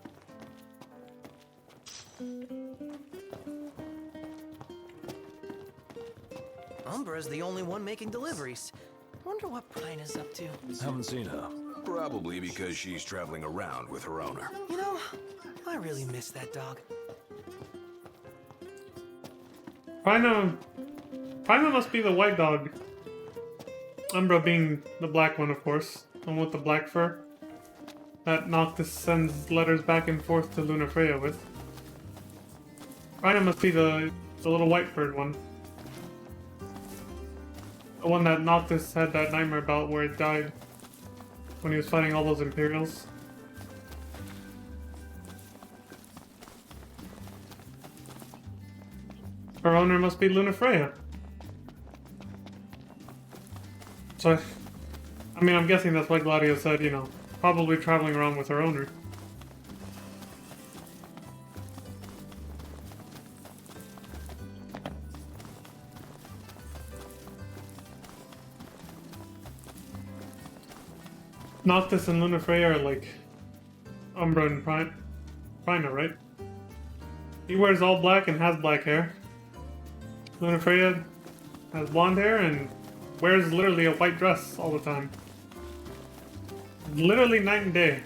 Umbra's the only one making deliveries. Wonder what Pina's up to. Haven't seen her. Probably because she's traveling around with her owner. You know, I really miss that dog. Pina must be the white dog. Umbra being the black one, of course. The one with the black fur. That Noctis sends letters back and forth to Lunafreya with. Pina must be the little white-furred one. The one that Noctis had that nightmare about where it died. When he was fighting all those Imperials. Her owner must be Lunafreya. So, I mean, I'm guessing that's why Gladio said, you know, probably traveling around with her owner. Noctis and Lunafreya are like Umbra and Pina, right? He wears all black and has black hair. Lunafreya has blonde hair and wears literally a white dress all the time. Literally night and day.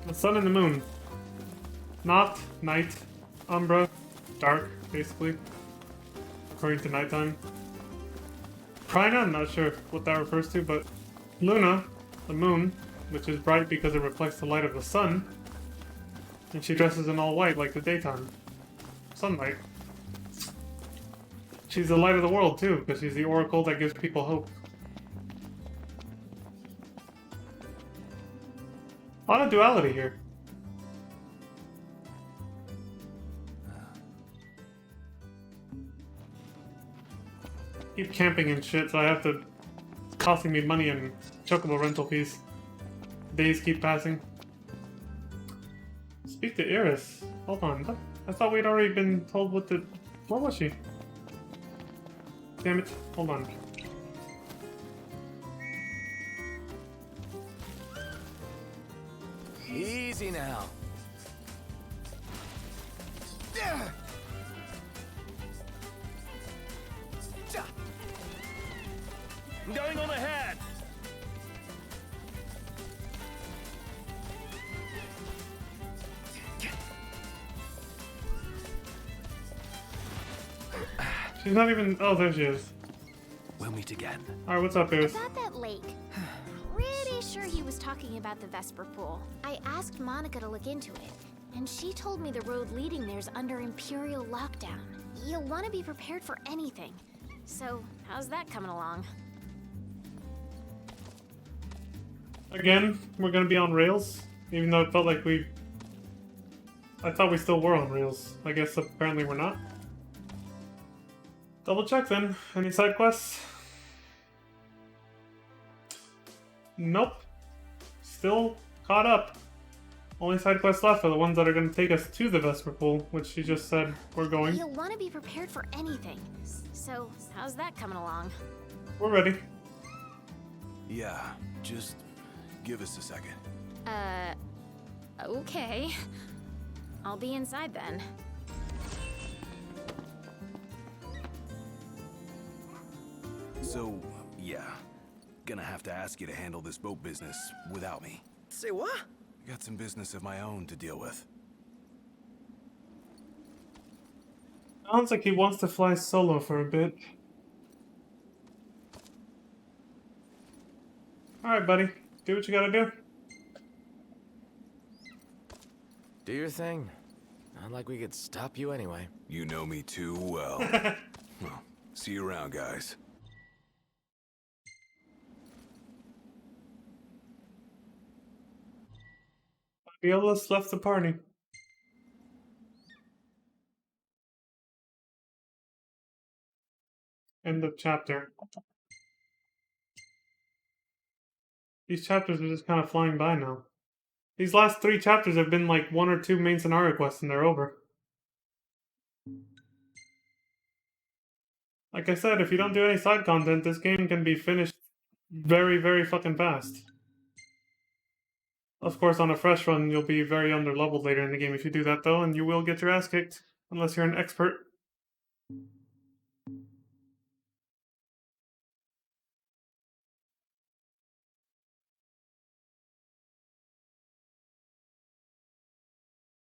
The sun and the moon. Noct, night. Umbra, dark, basically. According to nighttime. Pina, I'm not sure what that refers to, but Luna, the moon, which is bright because it reflects the light of the sun. And she dresses in all white like the daytime. Sunlight. She's the light of the world too, because she's the oracle that gives people hope. A lot of duality here. Keep camping and shit, so I have to... It's costing me money and chocobo rental fees. Days keep passing. Speak to Iris. Hold on. I thought we'd already been told what to... Where was she? Damn it. Hold on. Easy now. I'm going on ahead. She's not even. Oh, there she is. We'll meet again. Alright, what's up, Iris? About that lake. Pretty sure he was talking about the Vesper Pool. I asked Monica to look into it, and she told me the road leading there's under Imperial lockdown. You'll want to be prepared for anything. So, how's that coming along? Again, we're gonna be on rails, even though it felt like I thought we still were on rails. I guess apparently we're not. Double check then. Any side quests? Nope. Still caught up. Only side quests left are the ones that are going to take us to the Vesper Pool, which she just said we're going. You'll want to be prepared for anything. So, how's that coming along? We're ready. Yeah, just give us a second. Okay. I'll be inside then. So, yeah. Gonna have to ask you to handle this boat business without me. Say what? Got some business of my own to deal with. Sounds like he wants to fly solo for a bit. Alright, buddy. Do what you gotta do. Do your thing. Not like we could stop you anyway. You know me too well. Well, see you around, guys. Violas left the party. End of chapter. These chapters are just kind of flying by now. These last 3 chapters have been like 1 or 2 main scenario quests and they're over. Like I said, if you don't do any side content, this game can be finished very, very fucking fast. Of course, on a fresh run, you'll be very underleveled later in the game if you do that, though, and you will get your ass kicked, unless you're an expert.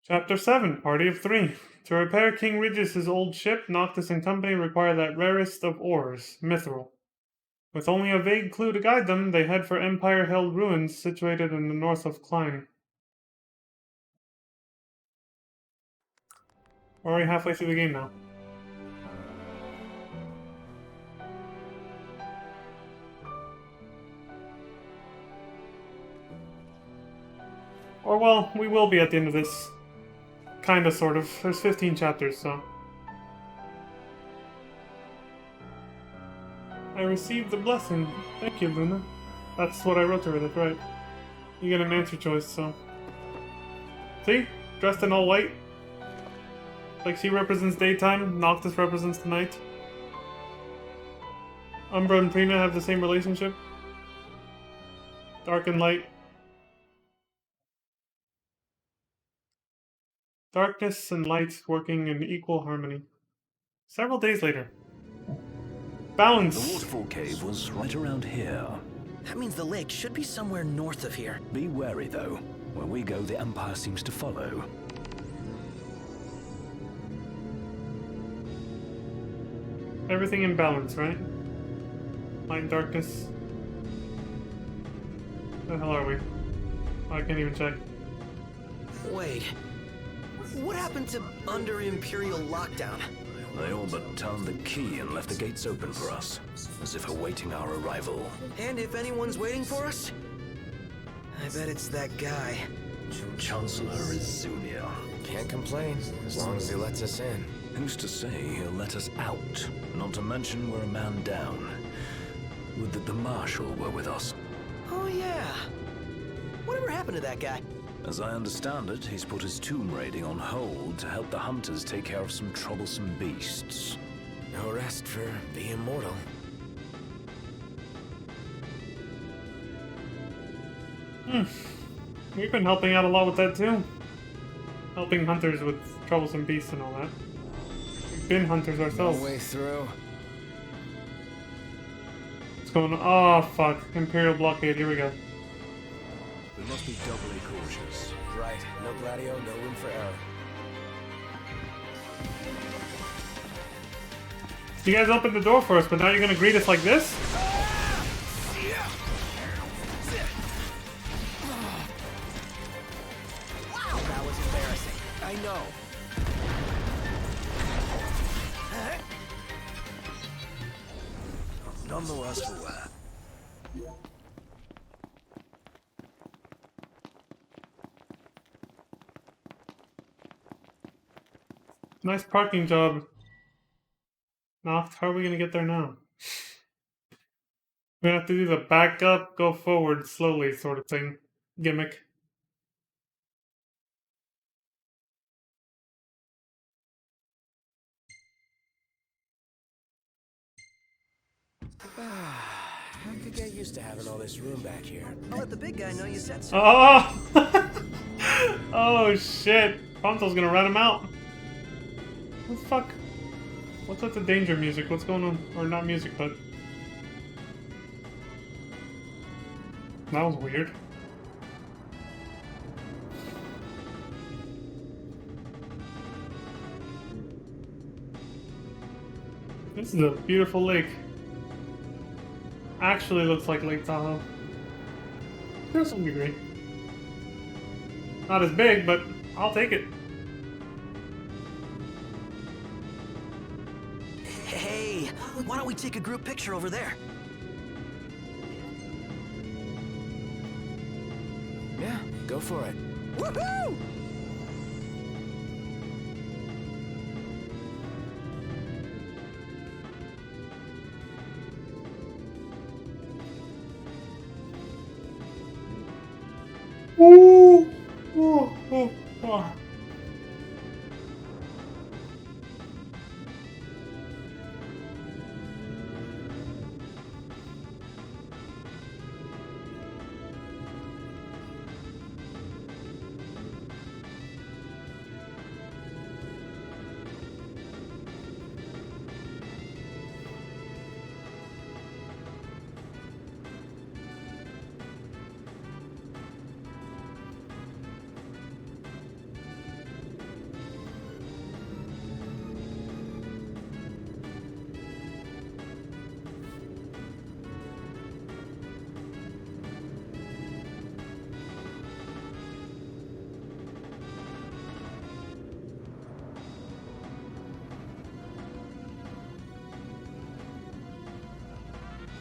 Chapter 7, Party of 3. To repair King Regis' old ship, Noctis and company require that rarest of ores, Mithril. With only a vague clue to guide them, they head for Empire-held ruins situated in the north of Klein. We're already halfway through the game now. Or, well, we will be at the end of this. Kinda, sort of. There's 15 chapters, so... I received the blessing. Thank you, Luna. That's what I wrote to her, that's right. You get an answer choice, so... See? Dressed in all white. Like she represents daytime, Noctis represents the night. Umbra and Prina have the same relationship. Dark and light. Darkness and light working in equal harmony. Several days later. Balance! The waterfall cave was right around here. That means the lake should be somewhere north of here. Be wary, though. Where we go, the Empire seems to follow. Everything in balance, right? Light and darkness. Where the hell are we? Oh, I can't even check. Wait. What happened to under Imperial lockdown? They all but turned the key and left the gates open for us, as if awaiting our arrival. And if anyone's waiting for us, I bet it's that guy. Chancellor Izunia. Can't complain, as long as he lets us in. Who's to say he'll let us out? Not to mention we're a man down. Would that the Marshal were with us. Oh yeah. Whatever happened to that guy? As I understand it, he's put his tomb raiding on hold to help the hunters take care of some troublesome beasts. No rest for being mortal. We've been helping out a lot with that too. Helping hunters with troublesome beasts and all that. We've been hunters ourselves. No way through. What's going on? Oh fuck. Imperial blockade, here we go. We must be doubly cautious. Right. No Gladio, no room for error. You guys opened the door for us, but now you're gonna greet us like this? Wow, that was embarrassing. I know. None the worse for wear. Nice parking job. Noct, how are we gonna get there now? We're gonna have to do the back up, go forward slowly sort of thing. Gimmick. I could get used to having all this room back here. I'll let the big guy know you said so. Oh! Oh shit! Ponto's gonna rat him out. What the fuck? What's with the danger music? What's going on? Or not music, but... That was weird. This is a beautiful lake. Actually looks like Lake Tahoe. To some degree. Not as big, but I'll take it. Hey, why don't we take a group picture over there? Yeah, go for it. Woohoo! Ooh! Oh, oh, oh.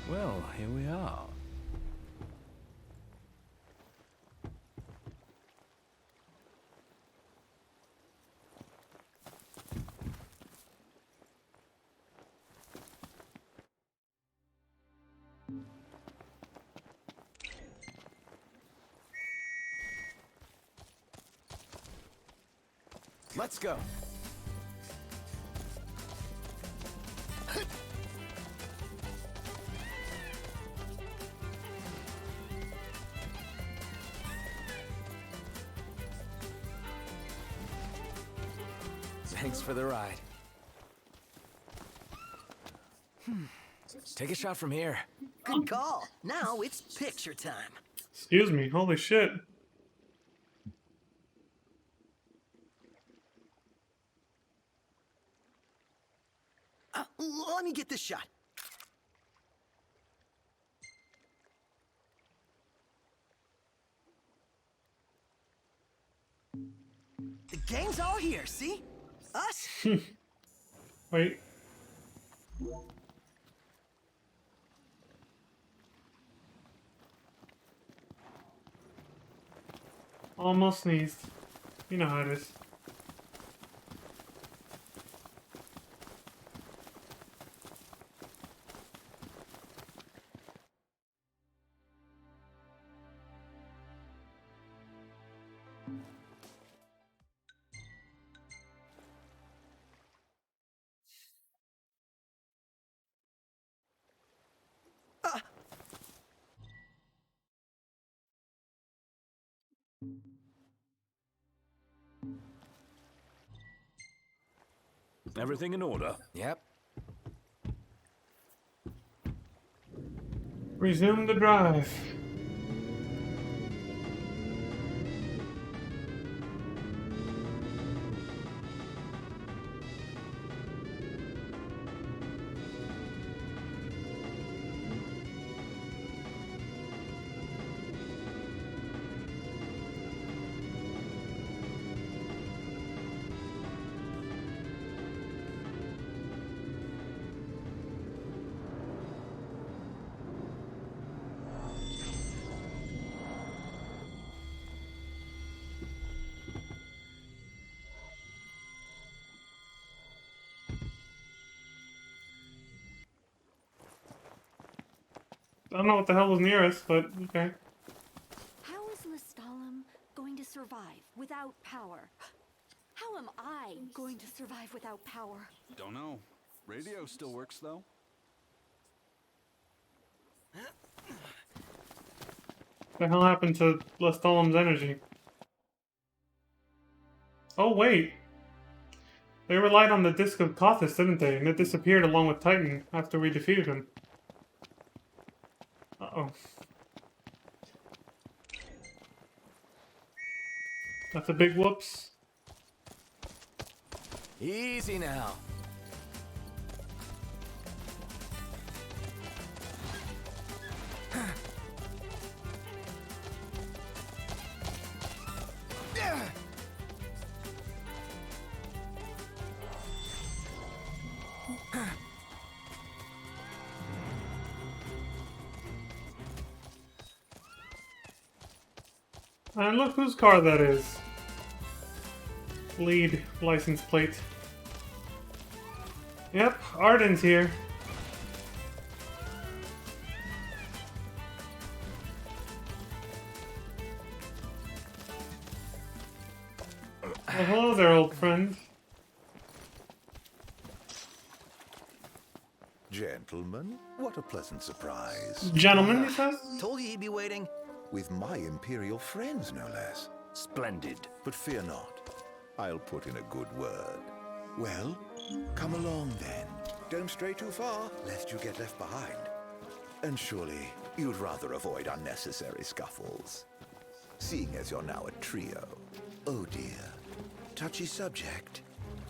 Well, here we are. Let's go. Thanks for the ride. Take a shot from here. Good call. Now it's picture time. Excuse me, holy shit. Let me get this shot. The gang's all here, see? Us? Wait. Almost sneezed. You know how it is. Everything in order? Yep. Resume the drive. I don't know what the hell was near us, but okay. How is Lestalem going to survive without power? How am I going to survive without power? Don't know. Radio still works, though. The hell happened to Lestalem's energy? Oh wait. They relied on the Disc of Kothis, didn't they? And it disappeared along with Titan after we defeated him. Uh-oh. That's a big whoops. Easy now. And look whose car that is. Lead license plate. Yep, Arden's here. Well, hello there, old friend. Gentlemen, what a pleasant surprise. Gentlemen, he says? Told you he'd be waiting. With my Imperial friends, no less. Splendid. But fear not. I'll put in a good word. Well, come along then. Don't stray too far, lest you get left behind. And surely, you'd rather avoid unnecessary scuffles. Seeing as you're now a trio. Oh dear. Touchy subject.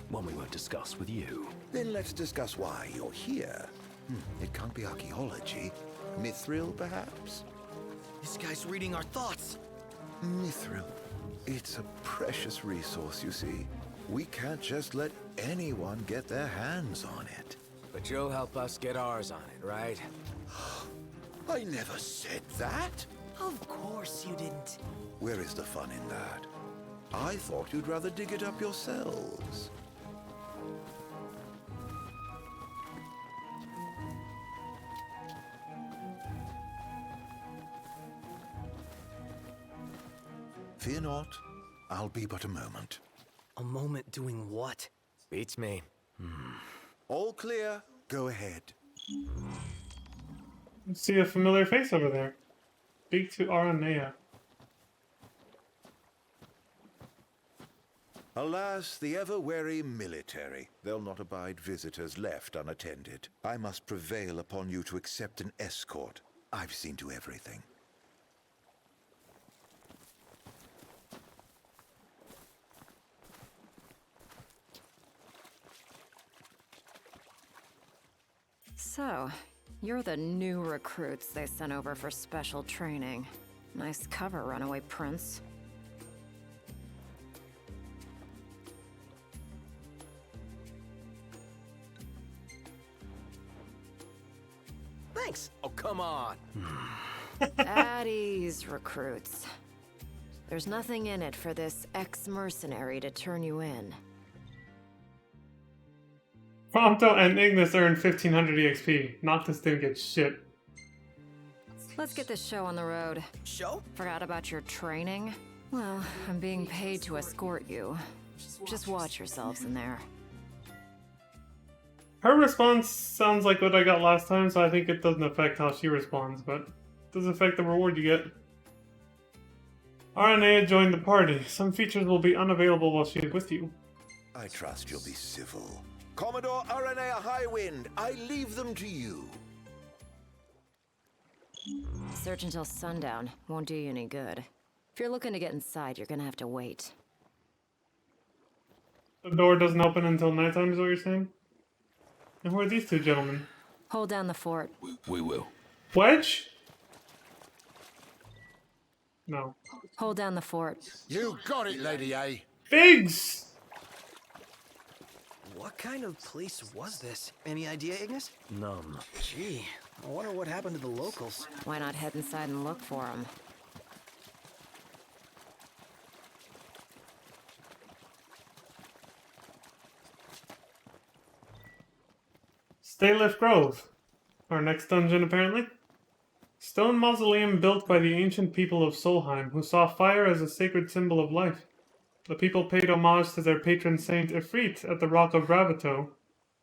One we won't discuss with you. Then let's discuss why you're here. It can't be archaeology. Mithril, perhaps? This guy's reading our thoughts. Mithril. It's a precious resource, you see. We can't just let anyone get their hands on it. But you'll help us get ours on it, right? I never said that. Of course you didn't. Where is the fun in that? I thought you'd rather dig it up yourselves. Fear not, I'll be but a moment. A moment doing what? Beats me. All clear, go ahead. See a familiar face over there. Speak to Aranea. Alas, the ever-wary military. They'll not abide visitors left unattended. I must prevail upon you to accept an escort. I've seen to everything. So, you're the new recruits they sent over for special training. Nice cover, runaway prince. Thanks. Oh, come on. At ease, recruits. There's nothing in it for this ex-mercenary to turn you in. Prompto and Ignis earned 1500 EXP. Noctis didn't get shit. Let's get this show on the road. Show? Forgot about your training? Well, I'm being paid to escort you. Just watch yourselves in there. Her response sounds like what I got last time, so I think it doesn't affect how she responds, but it does affect the reward you get. Aranea joined the party. Some features will be unavailable while she is with you. I trust you'll be civil. Commodore Aranea Highwind, I leave them to you. Search until sundown. Won't do you any good. If you're looking to get inside, you're gonna have to wait. The door doesn't open until nighttime, is what you're saying? And who are these two gentlemen? Hold down the fort. We will. Wedge? No. Hold down the fort. You got it, Lady A. Biggs! What kind of place was this? Any idea, Ignis? None. Gee, I wonder what happened to the locals. Why not head inside and look for them? Staylift Grove. Our next dungeon, apparently. Stone mausoleum built by the ancient people of Solheim, who saw fire as a sacred symbol of life. The people paid homage to their patron saint Ifrit at the Rock of Gravito,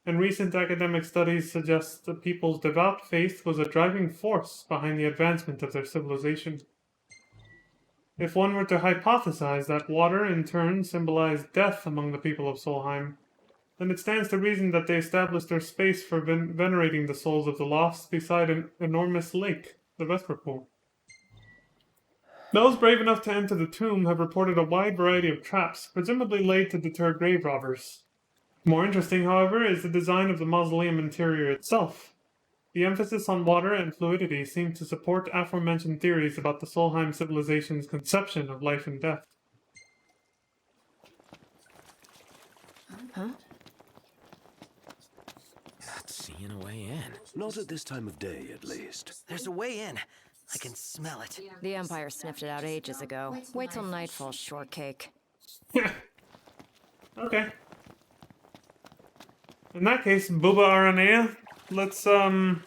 and recent academic studies suggest the people's devout faith was a driving force behind the advancement of their civilization. If one were to hypothesize that water in turn symbolized death among the people of Solheim, then it stands to reason that they established their space for venerating the souls of the lost beside an enormous lake, the Vesper Pool. Those brave enough to enter the tomb have reported a wide variety of traps, presumably laid to deter grave robbers. More interesting, however, is the design of the mausoleum interior itself. The emphasis on water and fluidity seems to support aforementioned theories about the Solheim civilization's conception of life and death. Huh? Seeing a way in. Not at this time of day, at least. There's a way in. I can smell it. The Empire sniffed it out ages ago. Wait till nightfall, shortcake. Okay. In that case, Booba Aranea, let's, Booba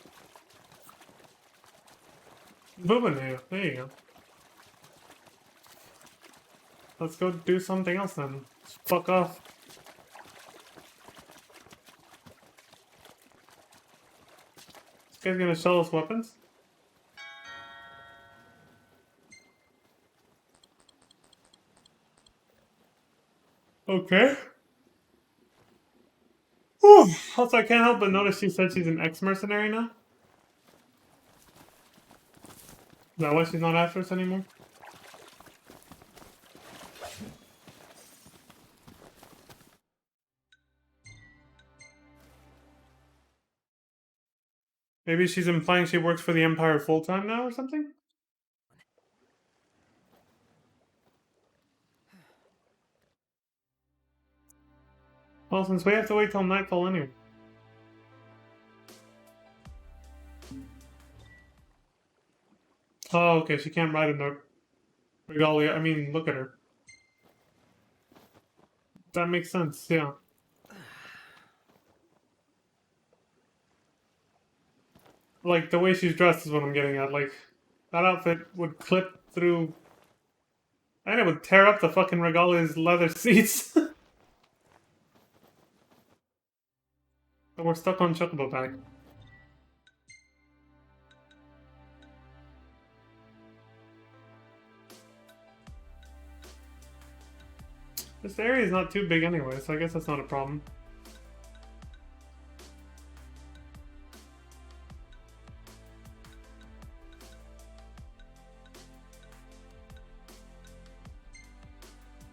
Nea, there you go. Let's go do something else then. Fuck off. This guy's gonna sell us weapons? Okay. Whew. Also, I can't help but notice she said she's an ex-mercenary now. Is that why she's not after us anymore? Maybe she's implying she works for the Empire full-time now or something? Well, since we have to wait till nightfall anyway. Oh, okay, she can't ride in the regalia. I mean, look at her. That makes sense, yeah. Like, the way she's dressed is what I'm getting at. Like, that outfit would clip through... And it would tear up the fucking regalia's leather seats. But we're stuck on Chocobo Bag. This area is not too big anyway, so I guess that's not a problem.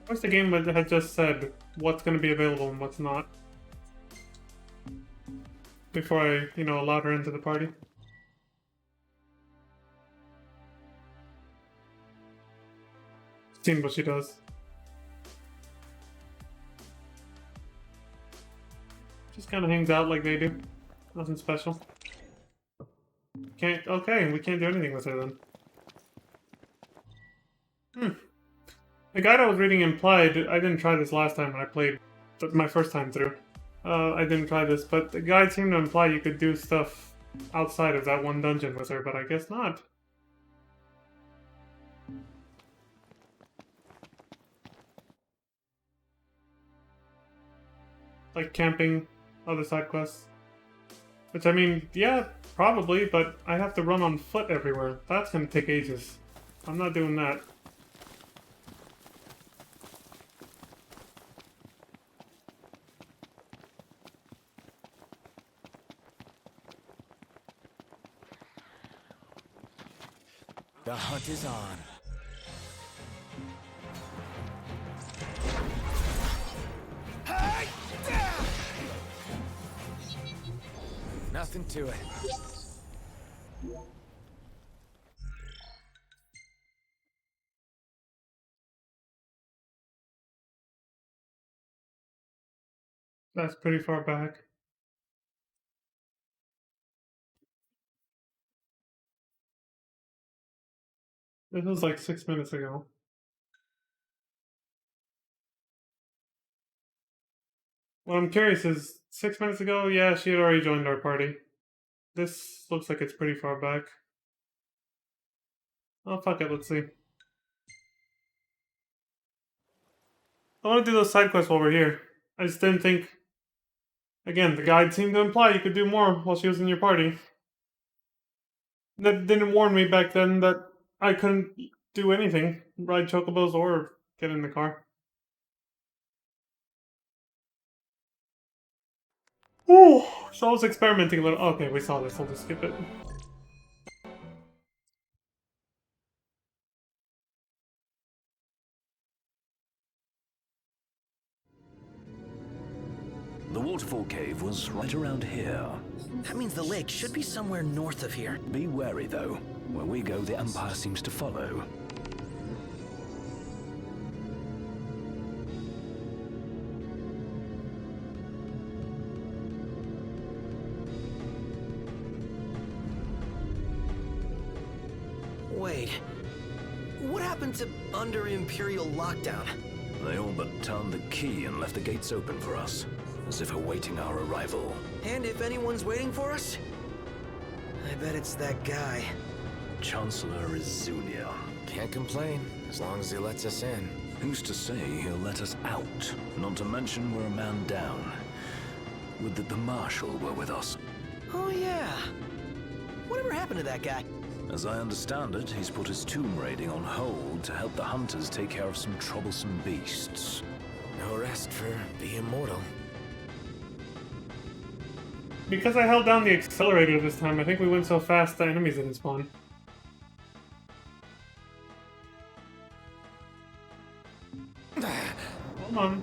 Of course, the game had just said what's going to be available and what's not. Before I, allowed her into the party. Seeing what she does. Just kind of hangs out like they do. Nothing special. Okay, we can't do anything with her then. The guide I was reading implied, I didn't try this last time when I played my first time through. I didn't try this, but the guide seemed to imply you could do stuff outside of that one dungeon with her, but I guess not. Like camping, other side quests. Which, I mean, yeah, probably, but I have to run on foot everywhere. That's gonna take ages. I'm not doing that. The hunt is on. Nothing to it. That's pretty far back. This was like 6 minutes ago. What I'm curious is, 6 minutes ago, yeah, she had already joined our party. This looks like it's pretty far back. Oh, fuck it, let's see. I want to do those side quests while we're here. I just didn't think... Again, the guide seemed to imply you could do more while she was in your party. That didn't warn me back then that I couldn't do anything. Ride chocobos or get in the car. Ooh, so I was experimenting a little. Okay, we saw this. I'll just skip it. The waterfall cave was right around here. That means the lake should be somewhere north of here. Be wary, though. Where we go, the Empire seems to follow. Wait. What happened to under Imperial lockdown? They all but turned the key and left the gates open for us, as if awaiting our arrival. And if anyone's waiting for us, I bet it's that guy. Chancellor Izulia. Can't complain, as long as he lets us in. Who's to say he'll let us out? Not to mention we're a man down. Would that the Marshal were with us. Oh yeah. Whatever happened to that guy? As I understand it, he's put his tomb raiding on hold to help the hunters take care of some troublesome beasts. No rest for the immortal. Because I held down the accelerator this time, I think we went so fast the enemies didn't spawn. Hold on.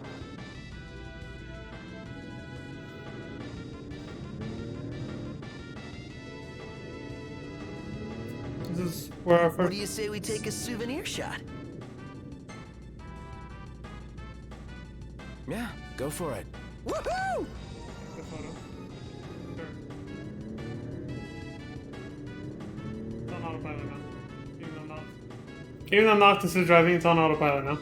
This is where our first... What do you say we take a souvenir shot? Yeah, go for it. Woohoo! Good photo. Sure. It's on autopilot now. Even though Noctis is driving, it's on autopilot now.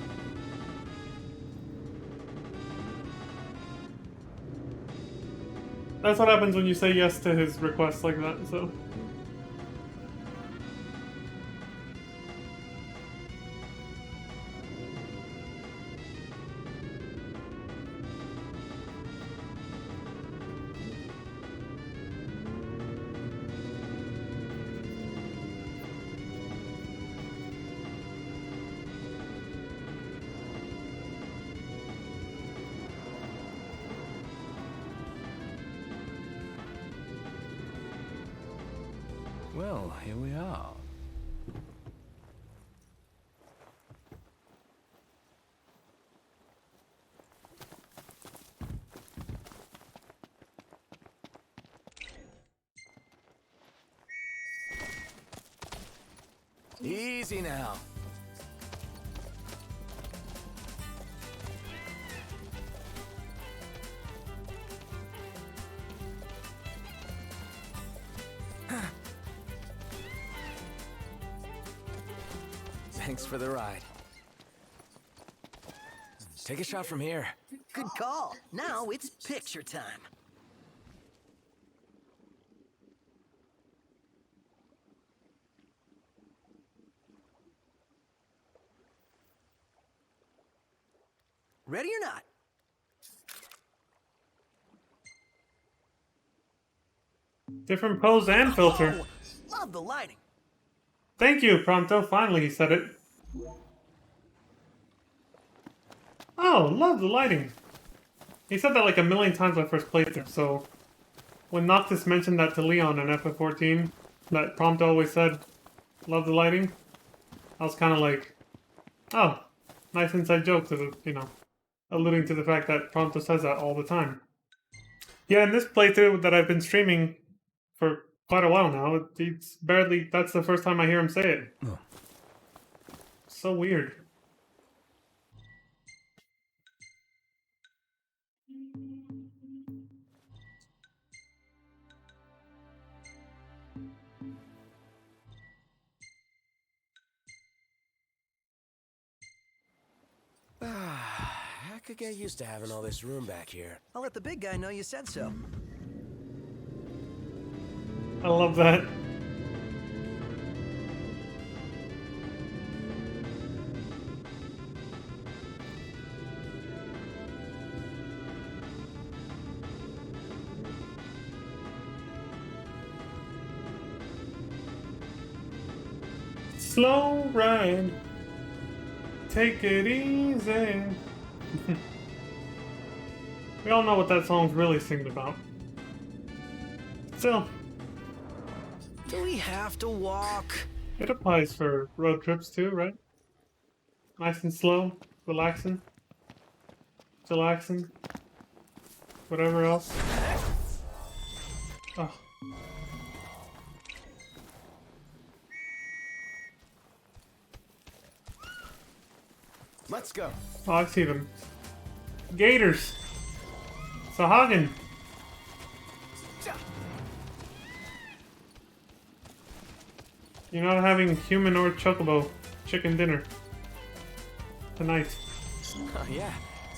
That's what happens when you say yes to his requests like that, so... Well, here we are. Easy now. Thanks for the ride. Take a shot from here. Good call. Now it's picture time. Ready or not? Different pose and filter. Oh, love the lighting. Thank you, Pronto. Finally, he said it. Oh, love the lighting. He said that like a million times when I first played through, so... When Noctis mentioned that to Leon in FF14, that Prompto always said, love the lighting, I was kind of like, oh, nice inside joke to the, you know, alluding to the fact that Prompto says that all the time. Yeah, in this playthrough that I've been streaming for quite a while now, it's barely, that's the first time I hear him say it. Oh. So weird. I could get used to having all this room back here. I'll let the big guy know you said so. I love that. Slow ride. Take it easy. We all know what that song's really singing about. Still, Do we have to walk? it applies for road trips too, right? Nice and slow, relaxing, chillaxing, whatever else. Oh. Let's go. Oh, I see them. Gators. Sahagin. You're not having human or chocobo chicken dinner tonight. Oh, yeah.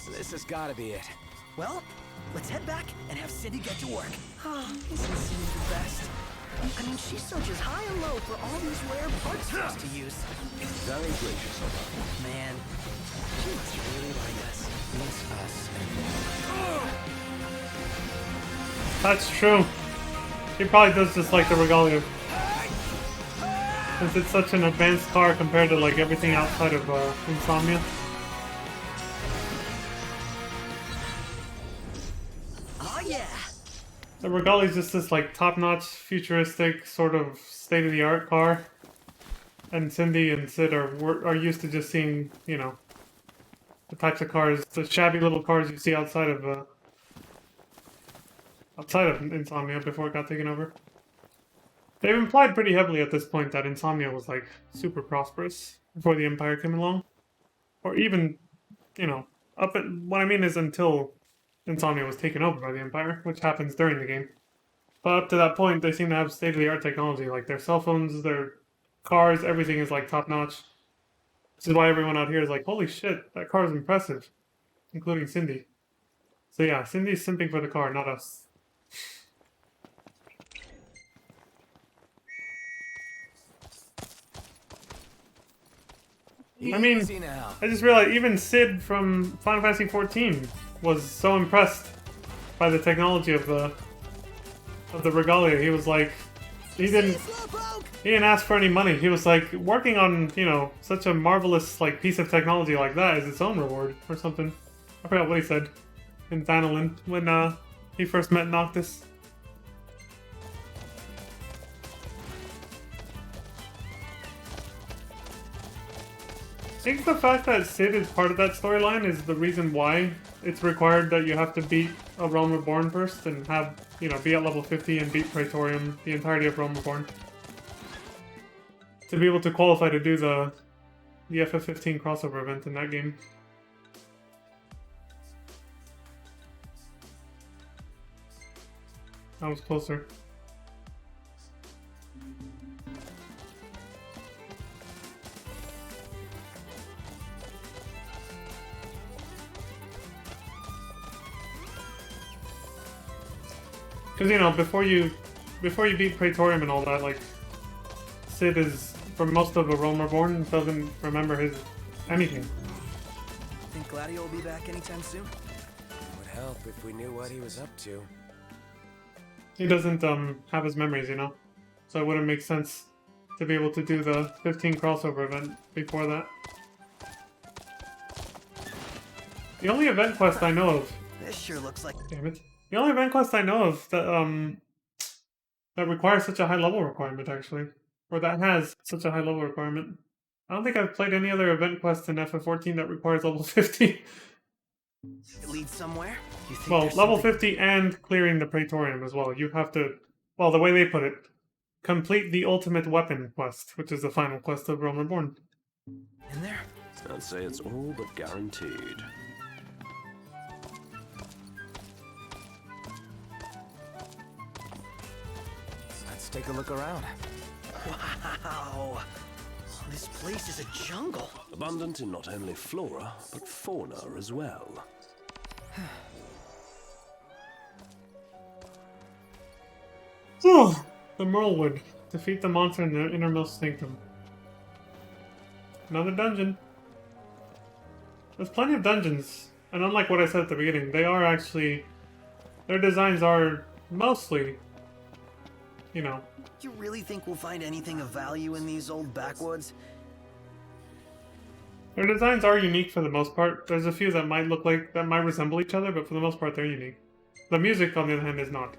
So this has got to be it. Well, let's head back and have Cindy get to work. Isn't Cindy the best? I mean, she searches high and low for all these rare parts for us to use. Very gracious of her. Man, she must really like us. Miss us. That's true. He probably does just like the Regalia. Since it's such an advanced car compared to like everything outside of Insomnia. Oh yeah! The Regalia is just this like top-notch, futuristic, sort of state-of-the-art car. And Cindy and Sid are used to just seeing, you know, the types of cars, the shabby little cars you see outside of Insomnia before it got taken over. They've implied pretty heavily at this point that Insomnia was like super prosperous before the Empire came along. Or even, you know, what I mean is until Insomnia was taken over by the Empire, which happens during the game. But up to that point, they seem to have state-of-the-art technology, like their cell phones, their cars, everything is like top-notch. This is why everyone out here is like, holy shit, that car is impressive. Including Cindy. So yeah, Cindy's simping for the car, not us. I mean, I just realized even Sid from Final Fantasy XIV was so impressed by the technology of the Regalia. He was like, he didn't ask for any money. He was like, working on, you know, such a marvelous like piece of technology like that is its own reward or something. I forgot what he said in Thanalan when he first met Noctis. I think the fact that Sid is part of that storyline is the reason why it's required that you have to beat a Realm Reborn first and have, you know, be at level 50 and beat Praetorium, the entirety of Realm Reborn. To be able to qualify to do the FF15 crossover event in that game. That was closer. Because, you know, before you beat Praetorium and all that, like, Sid is, for most of a Realm Reborn, doesn't remember his anything. Think Gladio will be back anytime soon? Would help if we knew what he was up to. He doesn't have his memories, you know? So it wouldn't make sense to be able to do the 15 crossover event before that. The only event quest I know of... This sure looks like... Damn it. The only event quest I know of that that requires such a high level requirement, actually. Or that has such a high level requirement, I don't think I've played any other event quest in FF14 that requires level 50. It leads somewhere? You think Well, there's level something- 50 and clearing the Praetorium as well. You have to, well, the way they put it, complete the ultimate weapon quest, which is the final quest of Realm Reborn. In there? I'd say it's all but guaranteed. Let's take a look around. Wow. This place is a jungle. Abundant in not only flora, but fauna as well. Oh, the Merlewood. Defeat the monster in the innermost sanctum. Another dungeon. There's plenty of dungeons, and unlike what I said at the beginning, they are actually... Their designs are mostly, you know... Do you really think we'll find anything of value in these old backwoods? Their designs are unique for the most part. There's a few that might look like, that might resemble each other, but for the most part they're unique. The music, on the other hand, is not.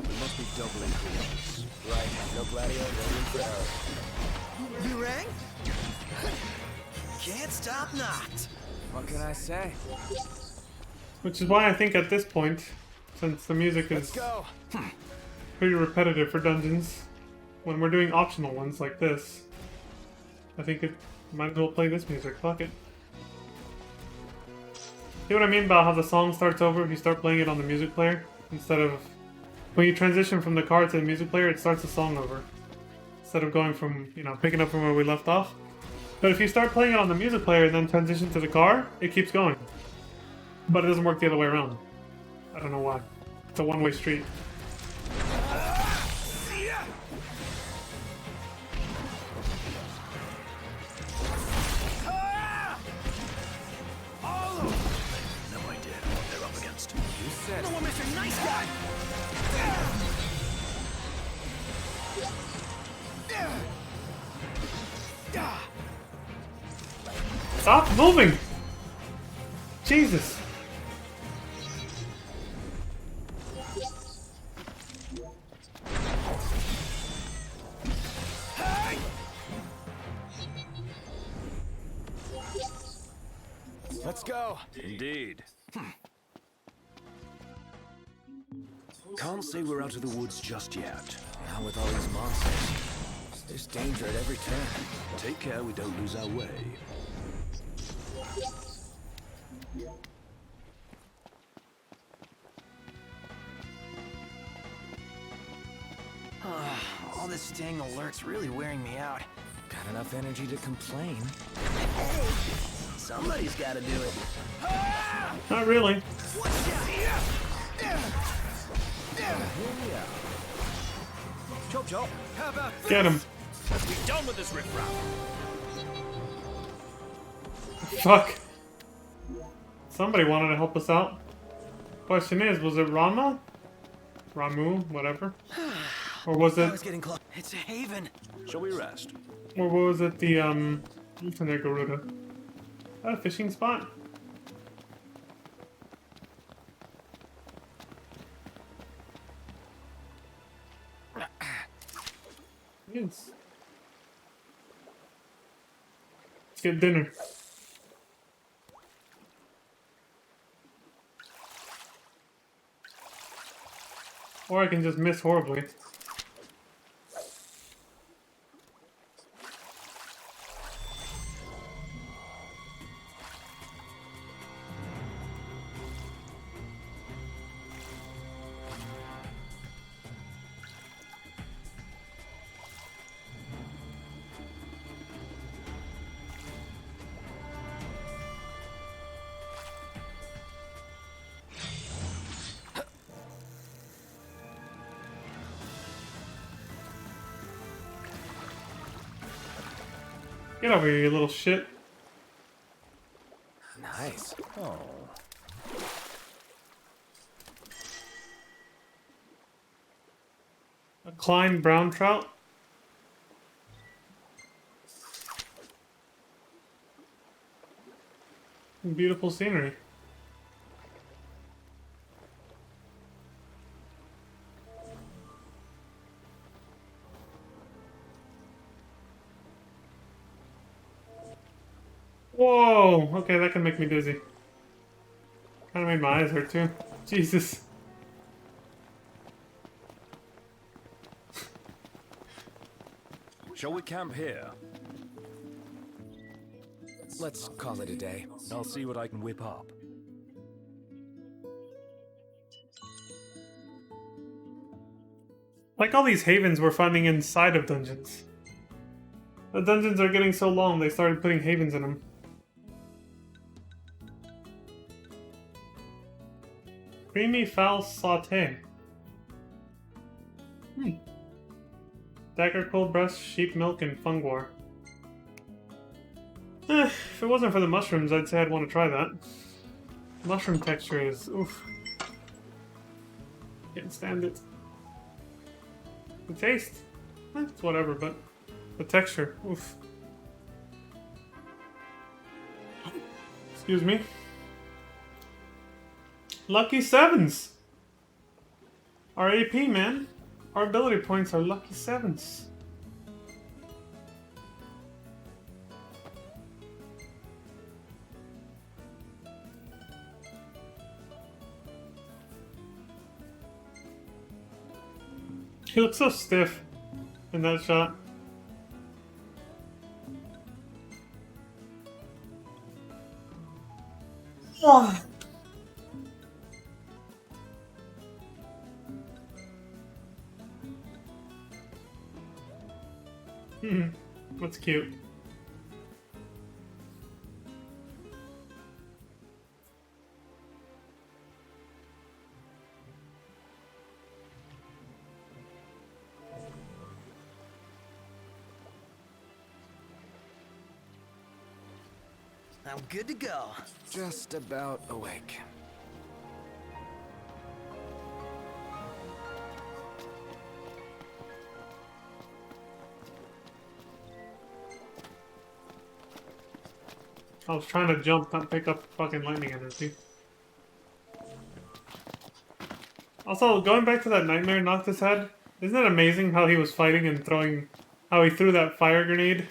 We must be doubling creatures. Right, no Gladio, no Inferno. You rang? Can't stop not. What can I say? Which is why I think at this point, since the music is pretty repetitive for dungeons, when we're doing optional ones like this, I think it might as well play this music. Fuck it. See what I mean about how the song starts over if you start playing it on the music player? Instead of... When you transition from the card to the music player, it starts the song over. Instead of going from, you know, picking up from where we left off. But if you start playing it on the music player and then transition to the car, it keeps going. But it doesn't work the other way around. I don't know why. It's a one-way street. No idea what they're up against. You said No, Mr. Nice Guy! Stop moving! Jesus! Let's go. Indeed. Can't say we're out of the woods just yet. Now with all these monsters, there's danger at every turn. Take care we don't lose our way. All this staying alert's really wearing me out. Got enough energy to complain. Hey, somebody's gotta do it. Not really. Chop chop. How about Get him. Let's be done with this riffraff. Fuck. Somebody wanted to help us out. Question is, was it Rama? Ramu, whatever. Or was I it... was getting close. It's a haven. Shall we rest? Or was it the, Internet Garuda? Is that a fishing spot? Yes. Let's get dinner. Or I can just miss horribly. Get over here, you little shit. Nice. Oh. A Klein brown trout. Beautiful scenery. Whoa! Okay, that can make me dizzy. Kinda made my eyes hurt too. Jesus. Shall we camp here? Let's call it a day. I'll see what I can whip up. Like all these havens we're finding inside of dungeons. The dungeons are getting so long, they started putting havens in them. Creamy fowl sauté. Dagger, cold breast, sheep milk, and fungwar. If it wasn't for the mushrooms, I'd say I'd want to try that. Mushroom texture is oof. Can't stand it. The taste, it's whatever, but the texture, oof. Excuse me. Lucky sevens. Our AP, man. Our ability points are lucky sevens. He looks so stiff in that shot. Oh. That's cute. I'm good to go. Just about awake. I was trying to jump, not pick up fucking lightning energy. Also, going back to that nightmare Noctis had, isn't it amazing how he was fighting and throwing, how he threw that fire grenade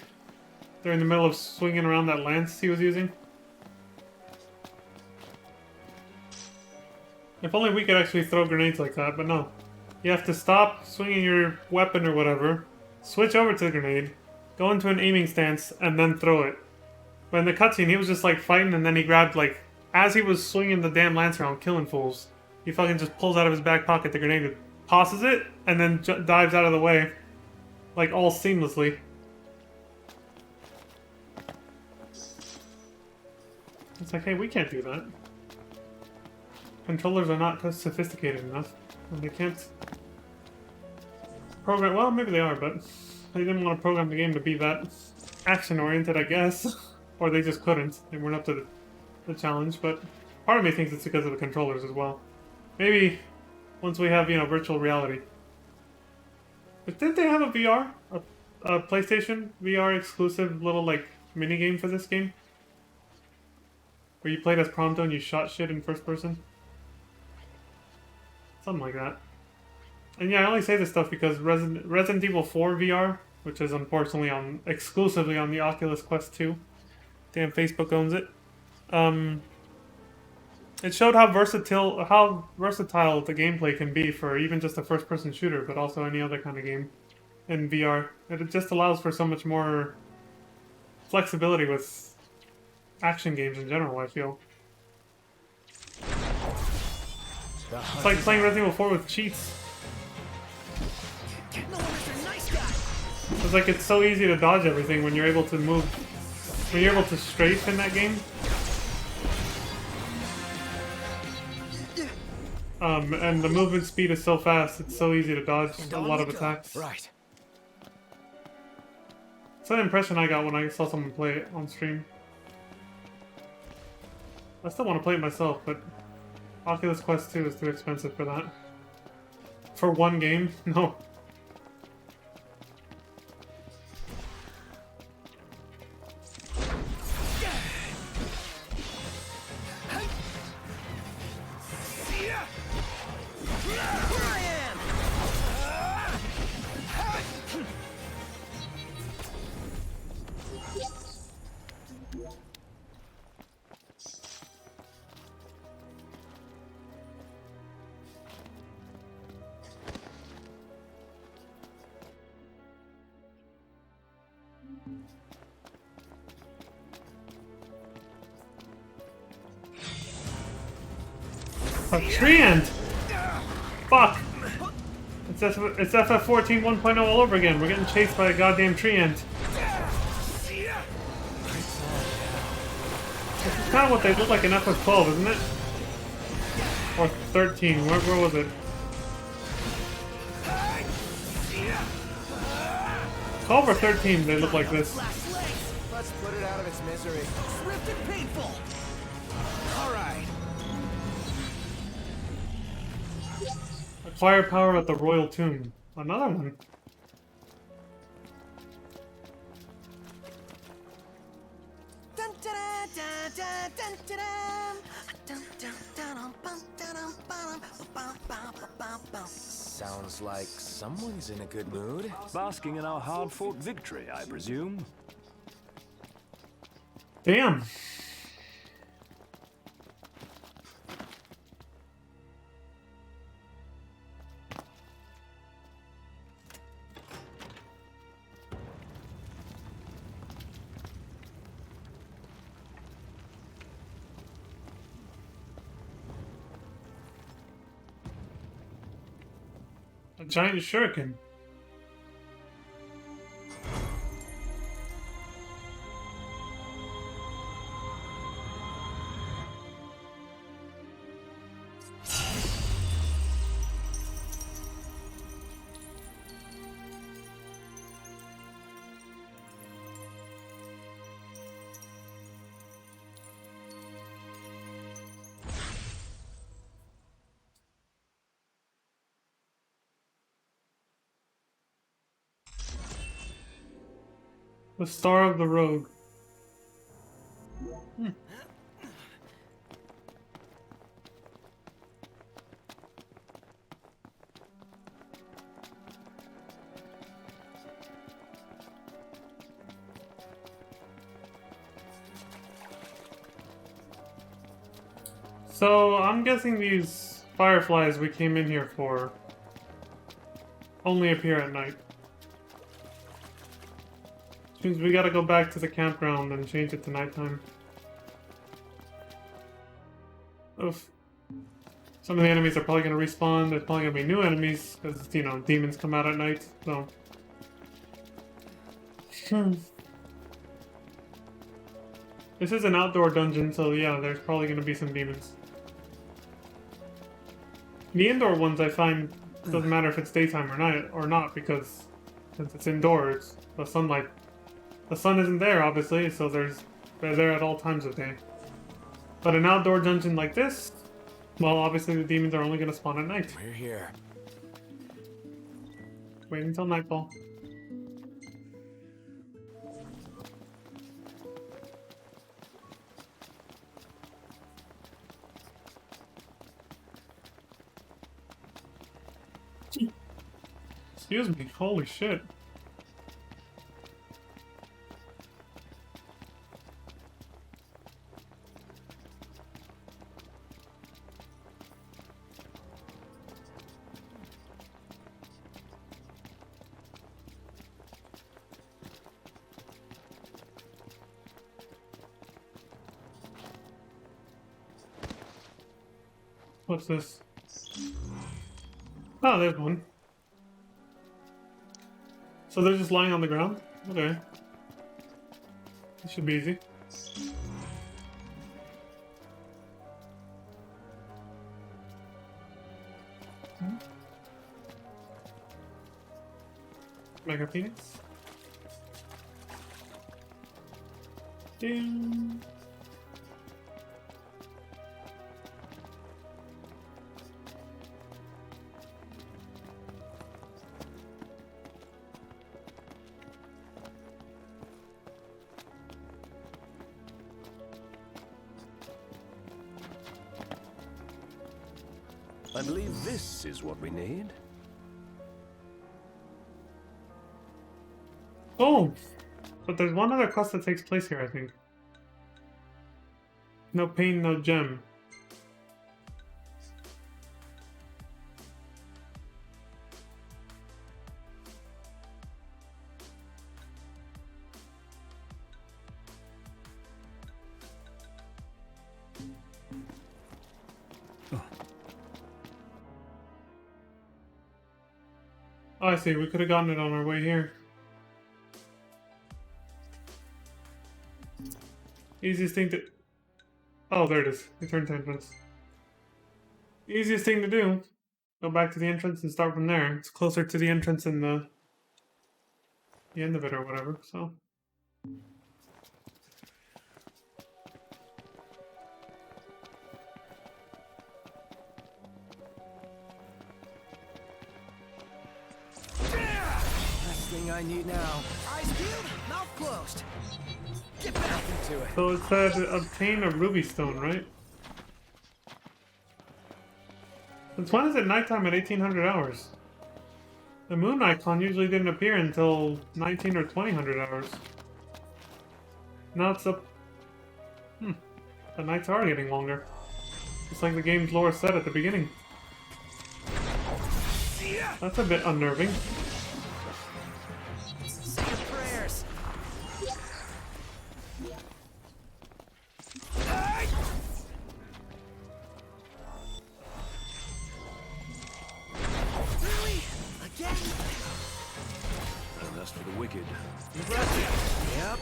during the middle of swinging around that lance he was using? If only we could actually throw grenades like that, but no. You have to stop swinging your weapon or whatever, switch over to the grenade, go into an aiming stance, and then throw it. But in the cutscene, he was just like fighting, and then he grabbed, like, as he was swinging the damn lance around, killing fools, he fucking just pulls out of his back pocket the grenade, tosses it, and then dives out of the way. Like, all seamlessly. It's like, hey, we can't do that. Controllers are not sophisticated enough. And they can't program. Well, maybe they are, but they didn't want to program the game to be that action-oriented, I guess. Or they just couldn't. They weren't up to the challenge, but part of me thinks it's because of the controllers as well. Maybe once we have, you know, virtual reality. But didn't they have a VR? A PlayStation VR exclusive little, like, mini-game for this game? Where you played as Prompto and you shot shit in first person? Something like that. And yeah, I only say this stuff because Resident Evil 4 VR, which is unfortunately exclusively on the Oculus Quest 2. Damn, Facebook owns it. It showed how versatile the gameplay can be for even just a first-person shooter, but also any other kind of game in VR. It just allows for so much more flexibility with action games in general, I feel. It's like playing Resident Evil 4 with cheats. It's like it's so easy to dodge everything when you're able to move. When you're able to strafe in that game. And the movement speed is so fast, it's so easy to dodge a lot of attacks. Right. It's an impression I got when I saw someone play it on stream. I still want to play it myself, but Oculus Quest 2 is too expensive for that. For one game? No. A treant! Fuck! It's FF14 1.0 all over again. We're getting chased by a goddamn treant. This is kind of what they look like in FF12, isn't it? Or 13. Where was it? 12 or 13, they look like this. Let's put it out of its misery. Swift and painful. All right. Acquire power at the Royal Tomb. Another one. Dun, dun, dun, dun, dun, dun, dun, dun, dun, dun, dun, dun. Sounds like someone's in a good mood. Basking in our hard-fought victory, I presume. Damn. A giant shuriken. The Star of the Rogue. So, I'm guessing these fireflies we came in here for only appear at night. Which means we gotta go back to the campground and change it to nighttime. Oof. Some of the enemies are probably gonna respawn. There's probably gonna be new enemies, because, you know, demons come out at night, so... This is an outdoor dungeon, so yeah, there's probably gonna be some demons. The indoor ones I find doesn't matter if it's daytime or night or not, because since it's indoors, the sunlight, the sun isn't there obviously, so they're there at all times of day. But an outdoor dungeon like this, well, obviously the demons are only going to spawn at night. We're here. Wait until nightfall. Excuse me, holy shit. What's this? Oh, there's one. So they're just lying on the ground? Okay. This should be easy. Mega Phoenix. Ding. I believe this is what we need. Oh! But there's one other quest that takes place here, I think. No pain, no gem. Oh, I see. We could have gotten it on our way here. Easiest thing to... Oh, there it is. Return to entrance. Easiest thing to do. Go back to the entrance and start from there. It's closer to the entrance and the end of it or whatever, so... Last thing I need now. Eyes peeled, mouth closed. Get back into it. So it said obtain a ruby stone, right? Since when is it nighttime at 1800 hours? The moon icon usually didn't appear until 19 or 2000 hours. Now it's up... The nights are getting longer. Just like the game's lore said at the beginning. That's a bit unnerving. Say your prayers. Really? Again? And that's for the wicked. Yep.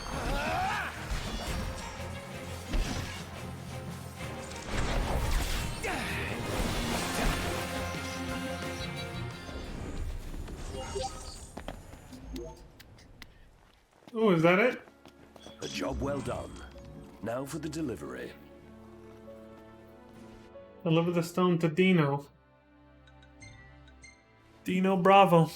Oh, is that it? A job well done. Now for the delivery. Deliver the stone to Dino. Dino Bravo.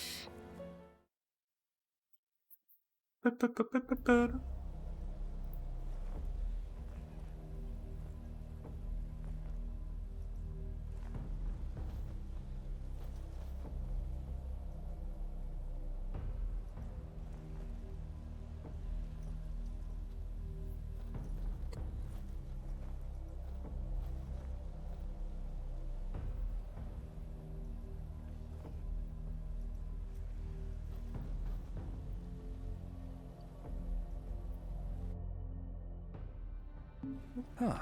Huh.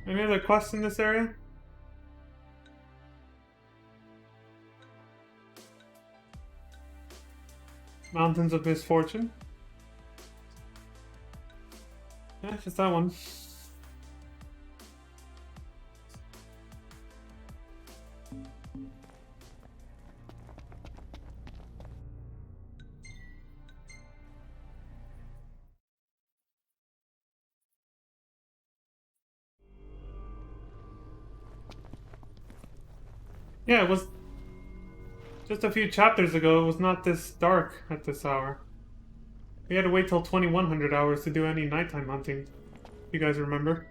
Any other quests in this area? Mountains of Misfortune. Yeah, just that one. Yeah, it was just a few chapters ago. It was not this dark at this hour. We had to wait till 2100 hours to do any nighttime hunting. If you guys remember.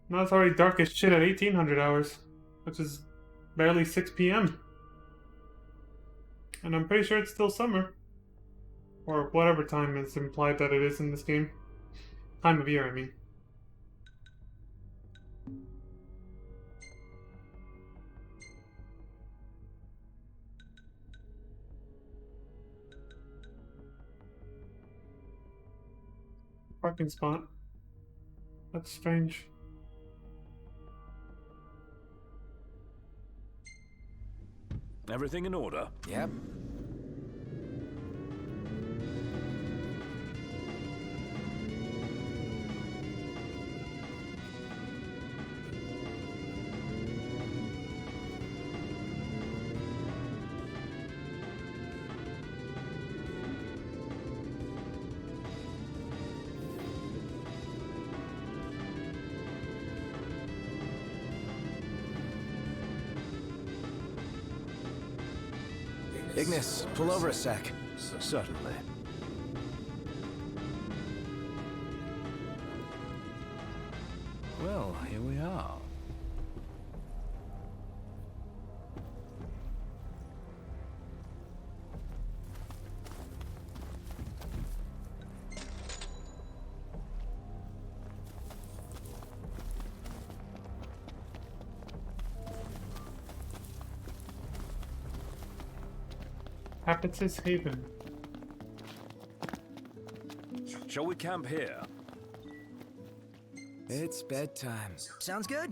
Now it's already dark as shit at 1800 hours, which is barely 6 p.m. And I'm pretty sure it's still summer. Or whatever time is implied that it is in this game. Time of year, I mean. Parking spot. That's strange. Everything in order? Yep. Ignis, pull over a sec. Certainly. Well, here we are. Habitus Haven. Shall we camp here? It's bedtime. Sounds good.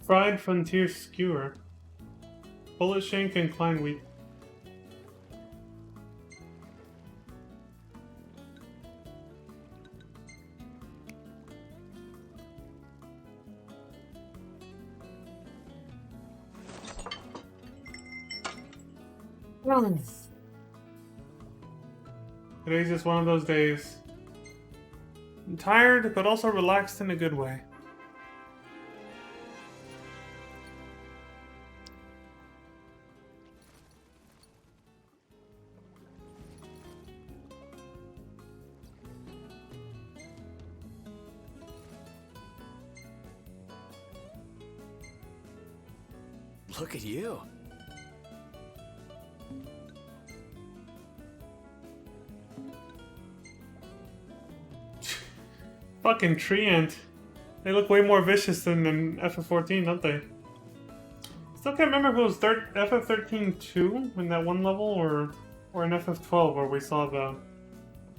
Fried frontier skewer. Bullet shank and klein wheat. Today's just one of those days. I'm tired, but also relaxed in a good way. Look at you. Fucking tree ant. They look way more vicious than in FF14, don't they? Still can't remember if it was FF13 2 in that one level or in FF12 where we saw the,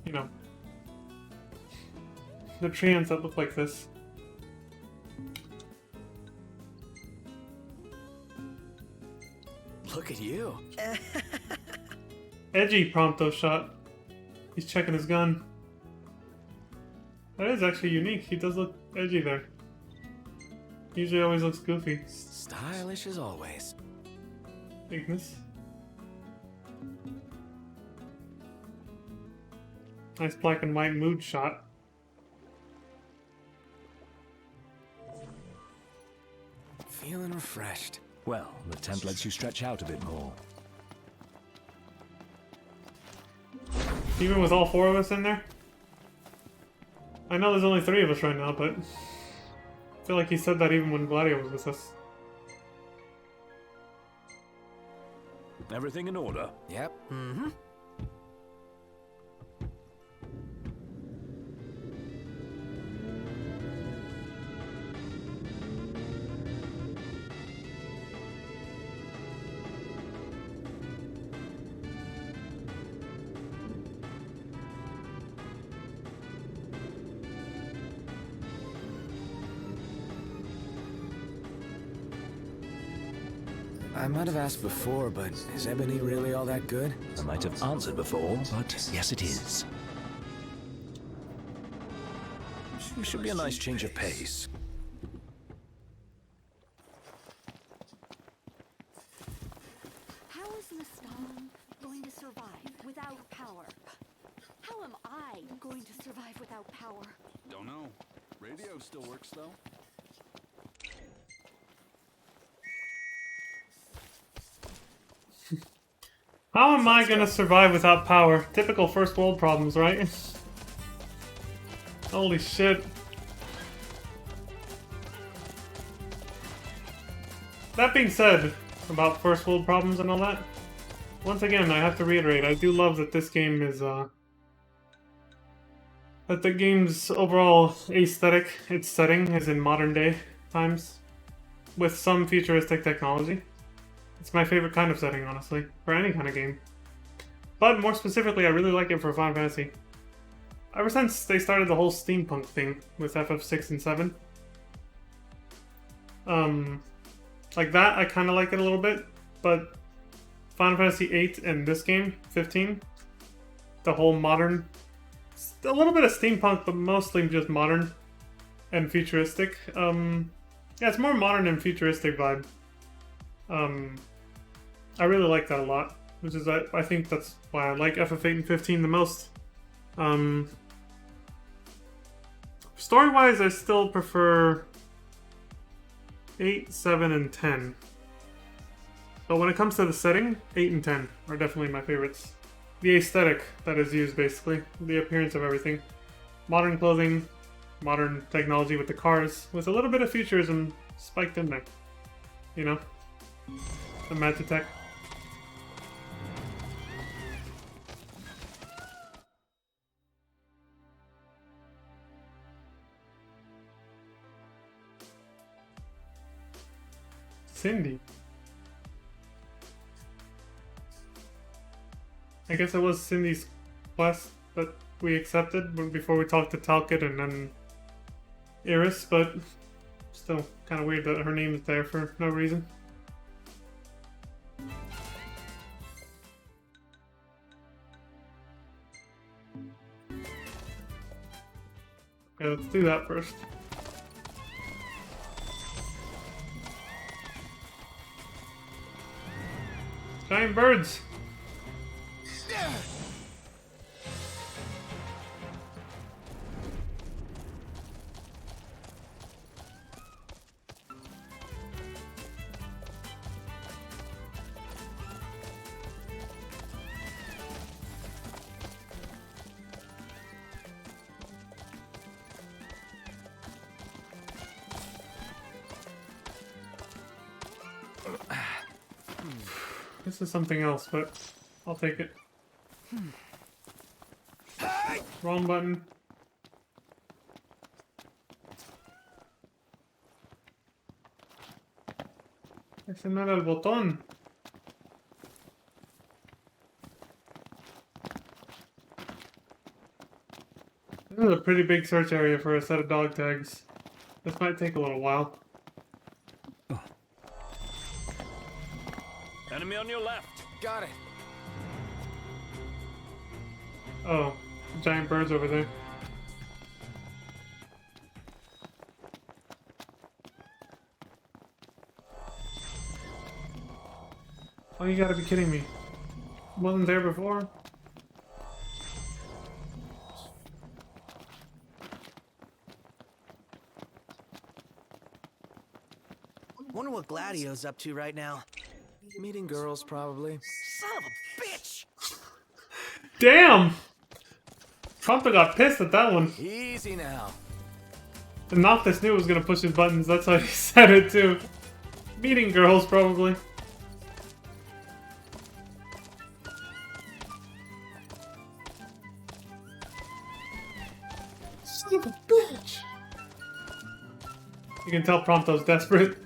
you know, the tree ants that look like this. Look at you. Edgy Prompto shot. He's checking his gun. That is actually unique. He does look edgy there. Usually always looks goofy. Stylish as always. Ignis. Nice black and white mood shot. Feeling refreshed. Well, the tent lets you stretch out a bit more. Even with all four of us in there? I know there's only 3 of us right now, but I feel like he said that even when Gladio was with us. Everything in order? Yep. Mm-hmm. I might have asked before, but is Ebony really all that good? I might have answered before, but yes it is. Should be a nice change of pace. How is Lestalem going to survive without power? How am I going to survive without power? Don't know. Radio still works though. How am I gonna survive without power? Typical first world problems, right? Holy shit. That being said, about first world problems and all that, once again, I have to reiterate, I do love that this game is, that the game's overall aesthetic, its setting, is in modern day times, with some futuristic technology. It's my favorite kind of setting, honestly, for any kind of game. But more specifically, I really like it for Final Fantasy. Ever since they started the whole steampunk thing with FF6 and 7. Like that, I kind of like it a little bit, but Final Fantasy 8 and this game, 15, the whole modern, a little bit of steampunk, but mostly just modern and futuristic. Yeah, it's more modern and futuristic vibe. I really like that a lot, which is, I think that's why I like FF8 and 15 the most. Story-wise, I still prefer 8, 7, and 10. But when it comes to the setting, 8 and 10 are definitely my favorites. The aesthetic that is used, basically. The appearance of everything. Modern clothing, modern technology with the cars, with a little bit of futurism spiked in there. You know? The Magitech. Cindy. I guess it was Cindy's quest that we accepted before we talked to Talcott and then Iris, but still kind of weird that her name is there for no reason. Okay, let's do that first. Giant birds! This is something else, but I'll take it. Wrong button. Ese no era el botón. This is a pretty big search area for a set of dog tags. This might take a little while. Enemy on your left. Got it. Oh, giant birds over there. Oh, you gotta be kidding me. Wasn't there before? Wonder what Gladio's up to right now. Meeting girls, probably. Son of a bitch! Damn! Prompto got pissed at that one. Easy now. And Noctis knew it was gonna push his buttons, that's why he said it too. Meeting girls, probably. Son of a bitch! You can tell Prompto's desperate.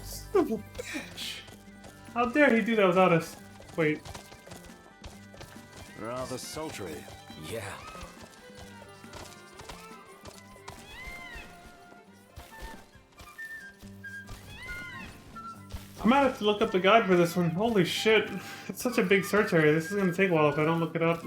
Son of a bitch! How dare he do that without us? Wait. Rather sultry. Yeah. I might have to look up the guide for this one. Holy shit. It's such a big search area. This is gonna take a while if I don't look it up.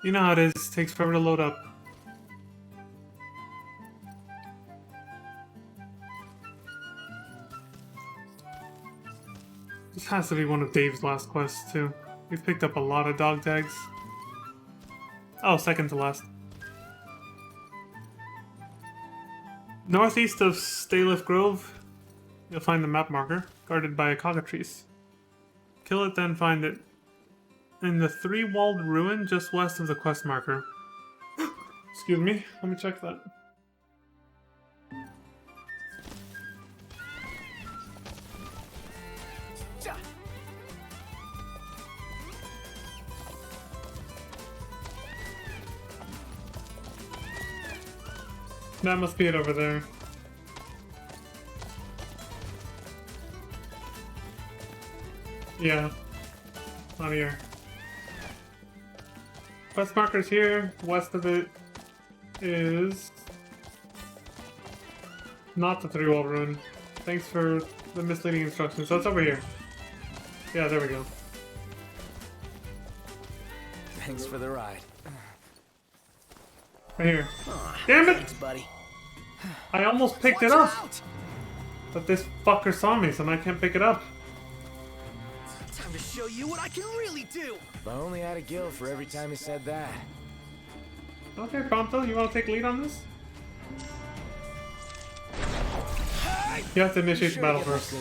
You know how it is. It takes forever to load up. This has to be one of Dave's last quests, too. We've picked up a lot of dog tags. Oh, second to last. Northeast of Staylift Grove, you'll find the map marker, guarded by a cockatrice. Kill it, then find it. In the three-walled ruin just west of the quest marker. Excuse me, let me check that. That must be it over there. Yeah, not here. Quest marker's here. West of it is not the three-wall ruin. Thanks for the misleading instructions. So it's over here. Yeah, there we go. Thanks for the ride. Right here. Aw, Damn it! Thanks, buddy. I almost picked it up! But this fucker saw me, so now I can't pick it up. Time to show you what I can really do! If I only had a gill for every time he said that. Okay, Prompto, you want to take lead on this? You have to initiate the battle first.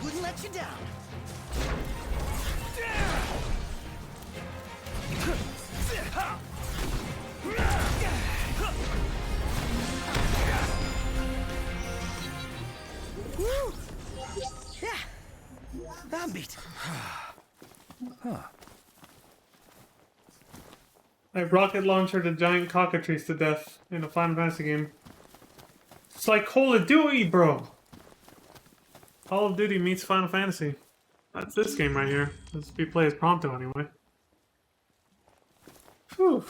Wouldn't let you down. Woo! Yeah, I'm beat. Huh. I've rocket launched a giant cockatrice to death in a Final Fantasy game. It's like Call of Duty, bro. Call of Duty meets Final Fantasy. That's this game right here. Let's be play as Prompto anyway. Whew.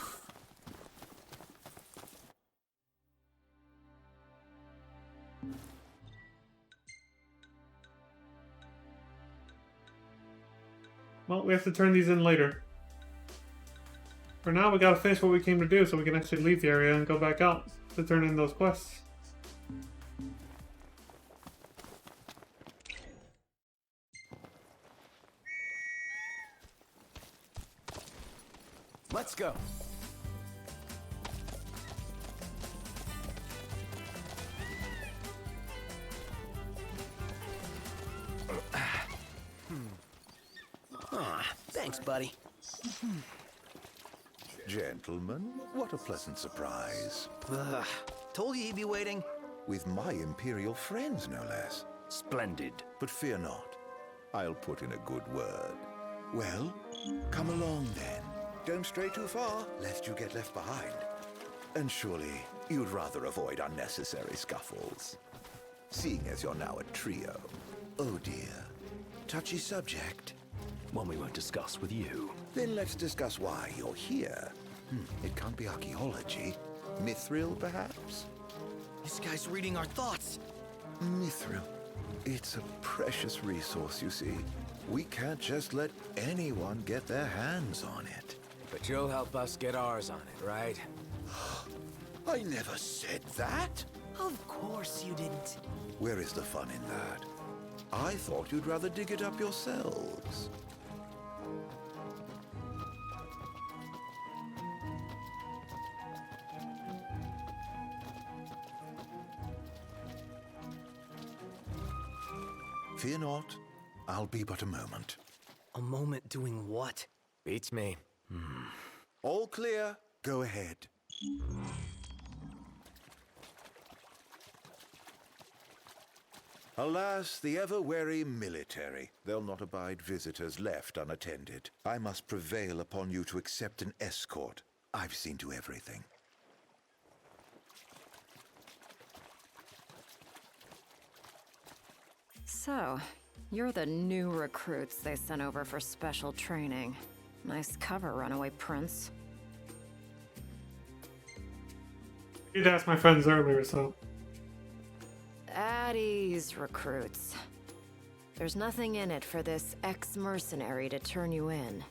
Well, we have to turn these in later. For now, we gotta finish what we came to do so we can actually leave the area and go back out to turn in those quests. Let's go. Thanks, buddy. Gentlemen, what a pleasant surprise. Told you he'd be waiting. With my Imperial friends, no less. Splendid. But fear not. I'll put in a good word. Well, come along then. Don't stray too far, lest you get left behind. And surely, you'd rather avoid unnecessary scuffles. Seeing as you're now a trio. Oh dear. Touchy subject. One we won't discuss with you. Then let's discuss why you're here. It can't be archaeology. Mithril, perhaps? This guy's reading our thoughts. Mithril. It's a precious resource, you see. We can't just let anyone get their hands on it. But you'll help us get ours on it, right? I never said that. Of course you didn't. Where is the fun in that? I thought you'd rather dig it up yourselves. Fear not, I'll be but a moment. A moment doing what? Beats me. All clear, go ahead. Alas, the ever-wary military. They'll not abide visitors left unattended. I must prevail upon you to accept an escort. I've seen to everything. So, you're the new recruits they sent over for special training. Nice cover, Runaway Prince. I did ask my friends earlier, so... At ease, recruits. There's nothing in it for this ex-mercenary to turn you in.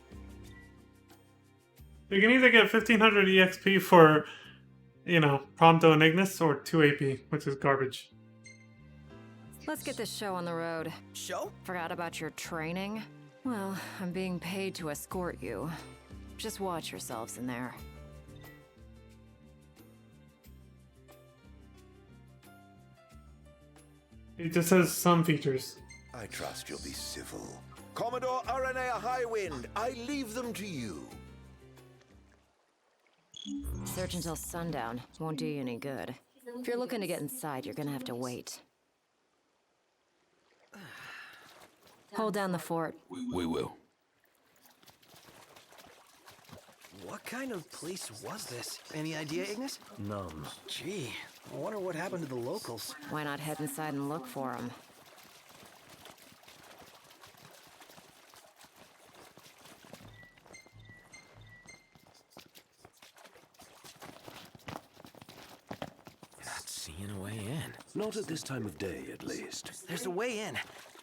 You can either get 1500 EXP for, you know, Prompto and Ignis, or 2 AP, which is garbage. Let's get this show on the road. Show? Forgot about your training? Well, I'm being paid to escort you. Just watch yourselves in there. It just says some features. I trust you'll be civil. Commodore Aranea Highwind, I leave them to you. Search until sundown. Won't do you any good. If you're looking to get inside, you're gonna have to wait. Hold down the fort. We will. What kind of place was this? Any idea, Ignis? None. Gee, I wonder what happened to the locals. Why not head inside and look for them? Not seeing a way in. Not at this time of day, at least. There's a way in.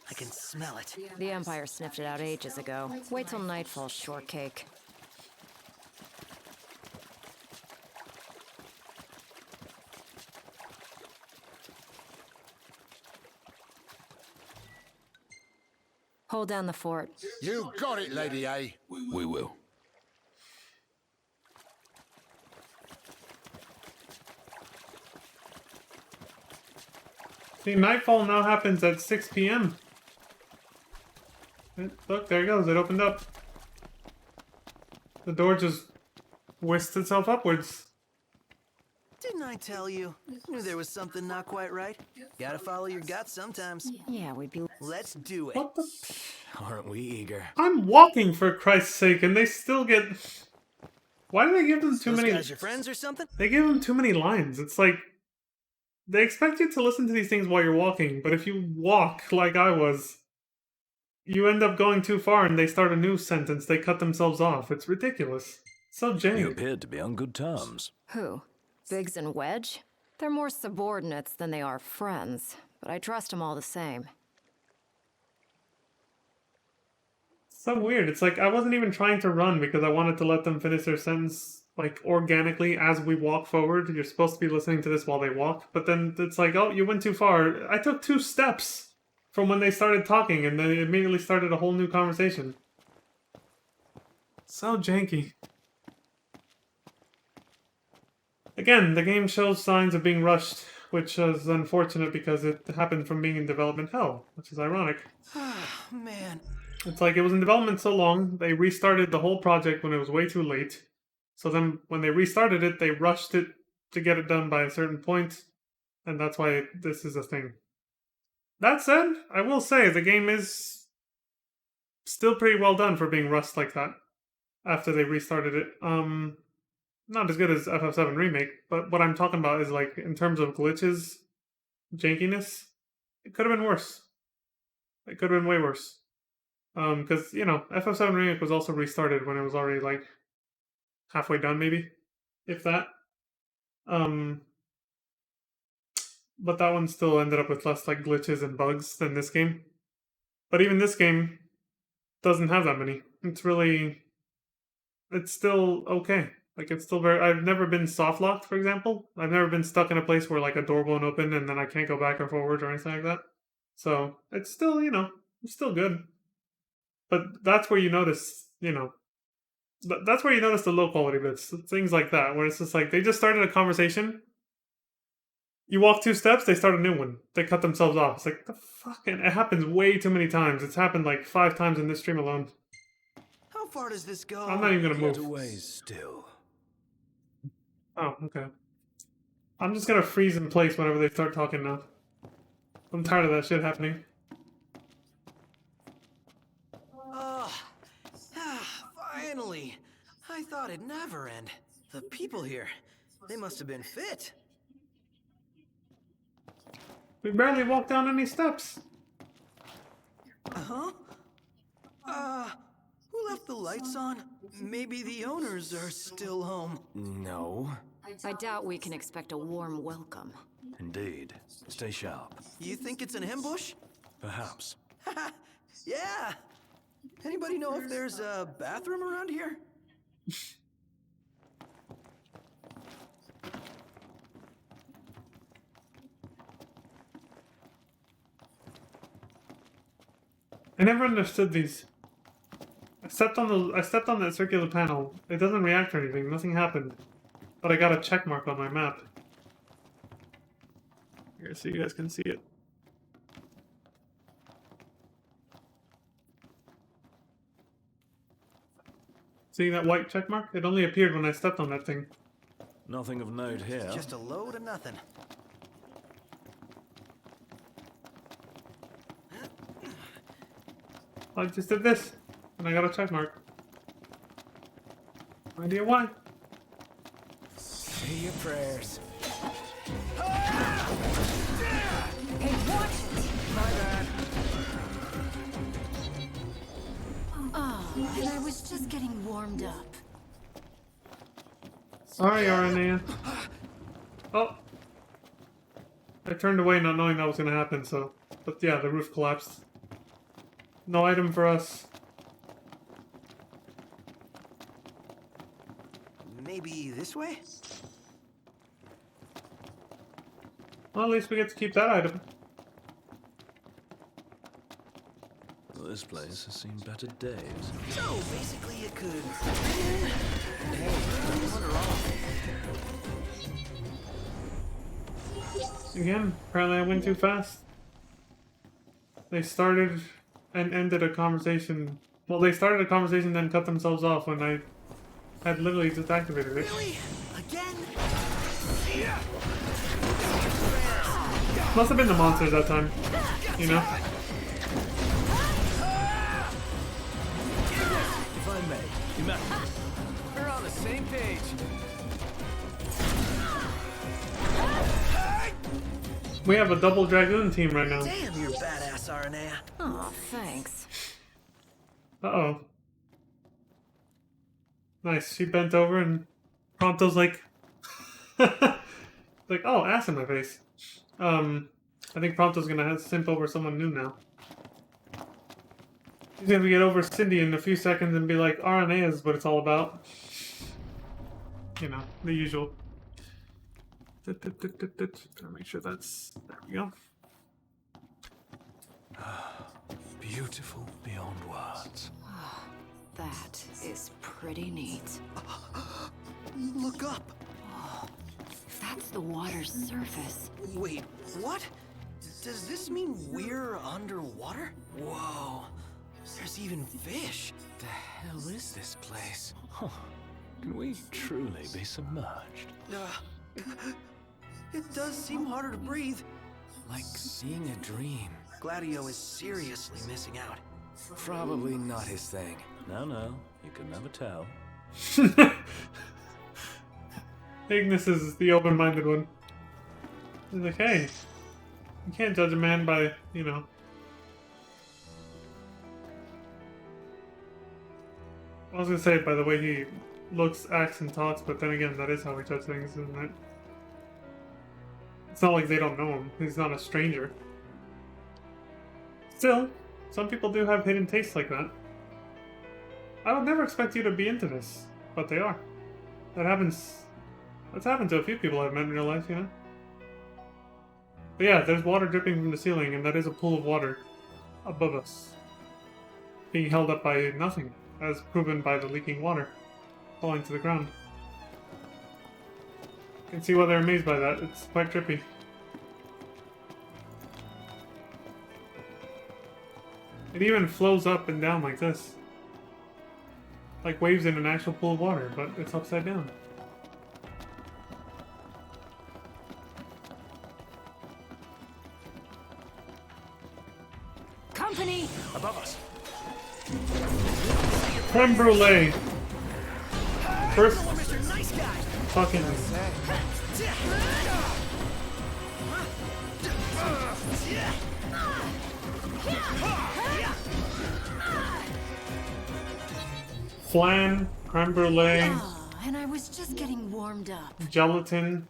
I can smell it. The Empire sniffed it out ages ago. Wait till nightfall, shortcake. Hold down the fort. You got it, Lady A. We will. See, nightfall now happens at 6 p.m. Look, there it goes. It opened up. The door just whisked itself upwards. Didn't I tell you? Knew there was something not quite right. Gotta follow your gut sometimes. Yeah, we'd be... Let's do it. What the... Aren't we eager? I'm walking, for Christ's sake, and they still get... Why do they give them too Those many... guys your friends or something? They give them too many lines. It's like... They expect you to listen to these things while you're walking, but if you walk like I was, you end up going too far and they start a new sentence. They cut themselves off. It's ridiculous. So You jaded. appeared to be on good terms. Who? Biggs and Wedge? They're more subordinates than they are friends, but I trust them all the same. So weird. It's like I wasn't even trying to run because I wanted to let them finish their sentence like organically as we walk forward. You're supposed to be listening to this while they walk, but then it's like, oh, you went too far. I took 2 steps from when they started talking and then it immediately started a whole new conversation. So janky. Again, the game shows signs of being rushed, which is unfortunate because it happened from being in development hell, which is ironic. Man. It's like it was in development so long, they restarted the whole project when it was way too late. So then when they restarted it, they rushed it to get it done by a certain point, and that's why this is a thing. That said, I will say the game is still pretty well done for being rushed like that after they restarted it. Not as good as FF7 Remake, but what I'm talking about is like in terms of glitches, jankiness, it could have been worse. It could have been way worse. Because, you know, FF7 Remake was also restarted when it was already like halfway done, maybe, if that. But that one still ended up with less like glitches and bugs than this game. But even this game doesn't have that many. It's still okay. Like it's still I've never been soft locked, for example. I've never been stuck in a place where like a door won't open and then I can't go back or forward or anything like that. So it's still, you know, it's still good. But that's where you notice, you know, that's where you notice the low quality bits, things like that, where it's just like they just started a conversation. You walk 2 steps, they start a new one. They cut themselves off. It's like the fucking. It happens way too many times. It's happened like 5 times in this stream alone. How far does this go? I'm not even gonna move. Get away still. Oh, okay. I'm just gonna freeze in place whenever they start talking now. I'm tired of that shit happening. Finally! I thought it'd never end. The people here, they must have been fit. We barely walked down any steps. Huh? Who left the lights on? Maybe the owners are still home. No. I doubt we can expect a warm welcome. Indeed. Stay sharp. You think it's an ambush? Perhaps. Yeah! Anybody know if there's a bathroom around here? I never understood these. I stepped on that circular panel. It doesn't react or anything. Nothing happened. But I got a check mark on my map. Here, so you guys can see it. See that white check mark? It only appeared when I stepped on that thing. Nothing of note here. Just a load of nothing. I just did this, and I got a check mark. No idea why. Say your prayers. Hey, watch it! My bad. Oh, and I was just getting warmed up. Sorry, Aranea. Oh. I turned away not knowing that was gonna happen, so... But yeah, the roof collapsed. No item for us. Maybe this way? Well, at least we get to keep that item. Well, this place has seen better days. So, basically you could... Hey, don't wander off. Again, apparently I went too fast. They started and ended a conversation. Well, they started a conversation, then cut themselves off when I had literally just activated it. Really? Again? Must have been the monsters that time, you know? If I may, imagine we're on the same page. We have a double Dragoon team right now. Damn, you're badass, Aranea. Oh, thanks. Uh-oh. Nice. She bent over and Prompto's like... like, oh, ass in my face. I think Prompto's gonna have to simp over someone new now. He's gonna get over Cindy in a few seconds and be like, RNA is what it's all about. You know, the usual. Gotta make sure that's... There we go. Beautiful beyond words. That is pretty neat. Look up. Oh, that's the water's surface. Wait, what? Does this mean we're underwater? Whoa. There's even fish. The hell is this place? Can we truly be submerged? It does seem harder to breathe. Like seeing a dream. Gladio is seriously missing out. Probably not his thing. No, you can never tell. Ignis is the open-minded one. He's like, hey, you can't judge a man by, you know... I was gonna say by the way he looks, acts, and talks, but then again, that is how we judge things, isn't it? It's not like they don't know him. He's not a stranger. Still, some people do have hidden tastes like that. I would never expect you to be into this, but they are. That happens... That's happened to a few people I've met in real life, you know? But yeah, there's water dripping from the ceiling, and that is a pool of water above us. Being held up by nothing, as proven by the leaking water falling to the ground. You can see why they're amazed by that. It's quite trippy. It even flows up and down like this. Like waves in an actual pool of water, but it's upside down. Company! Above us. Creme brulee. First, fucking. Flan, creme brulee, Oh, and I was just getting warmed up. gelatin.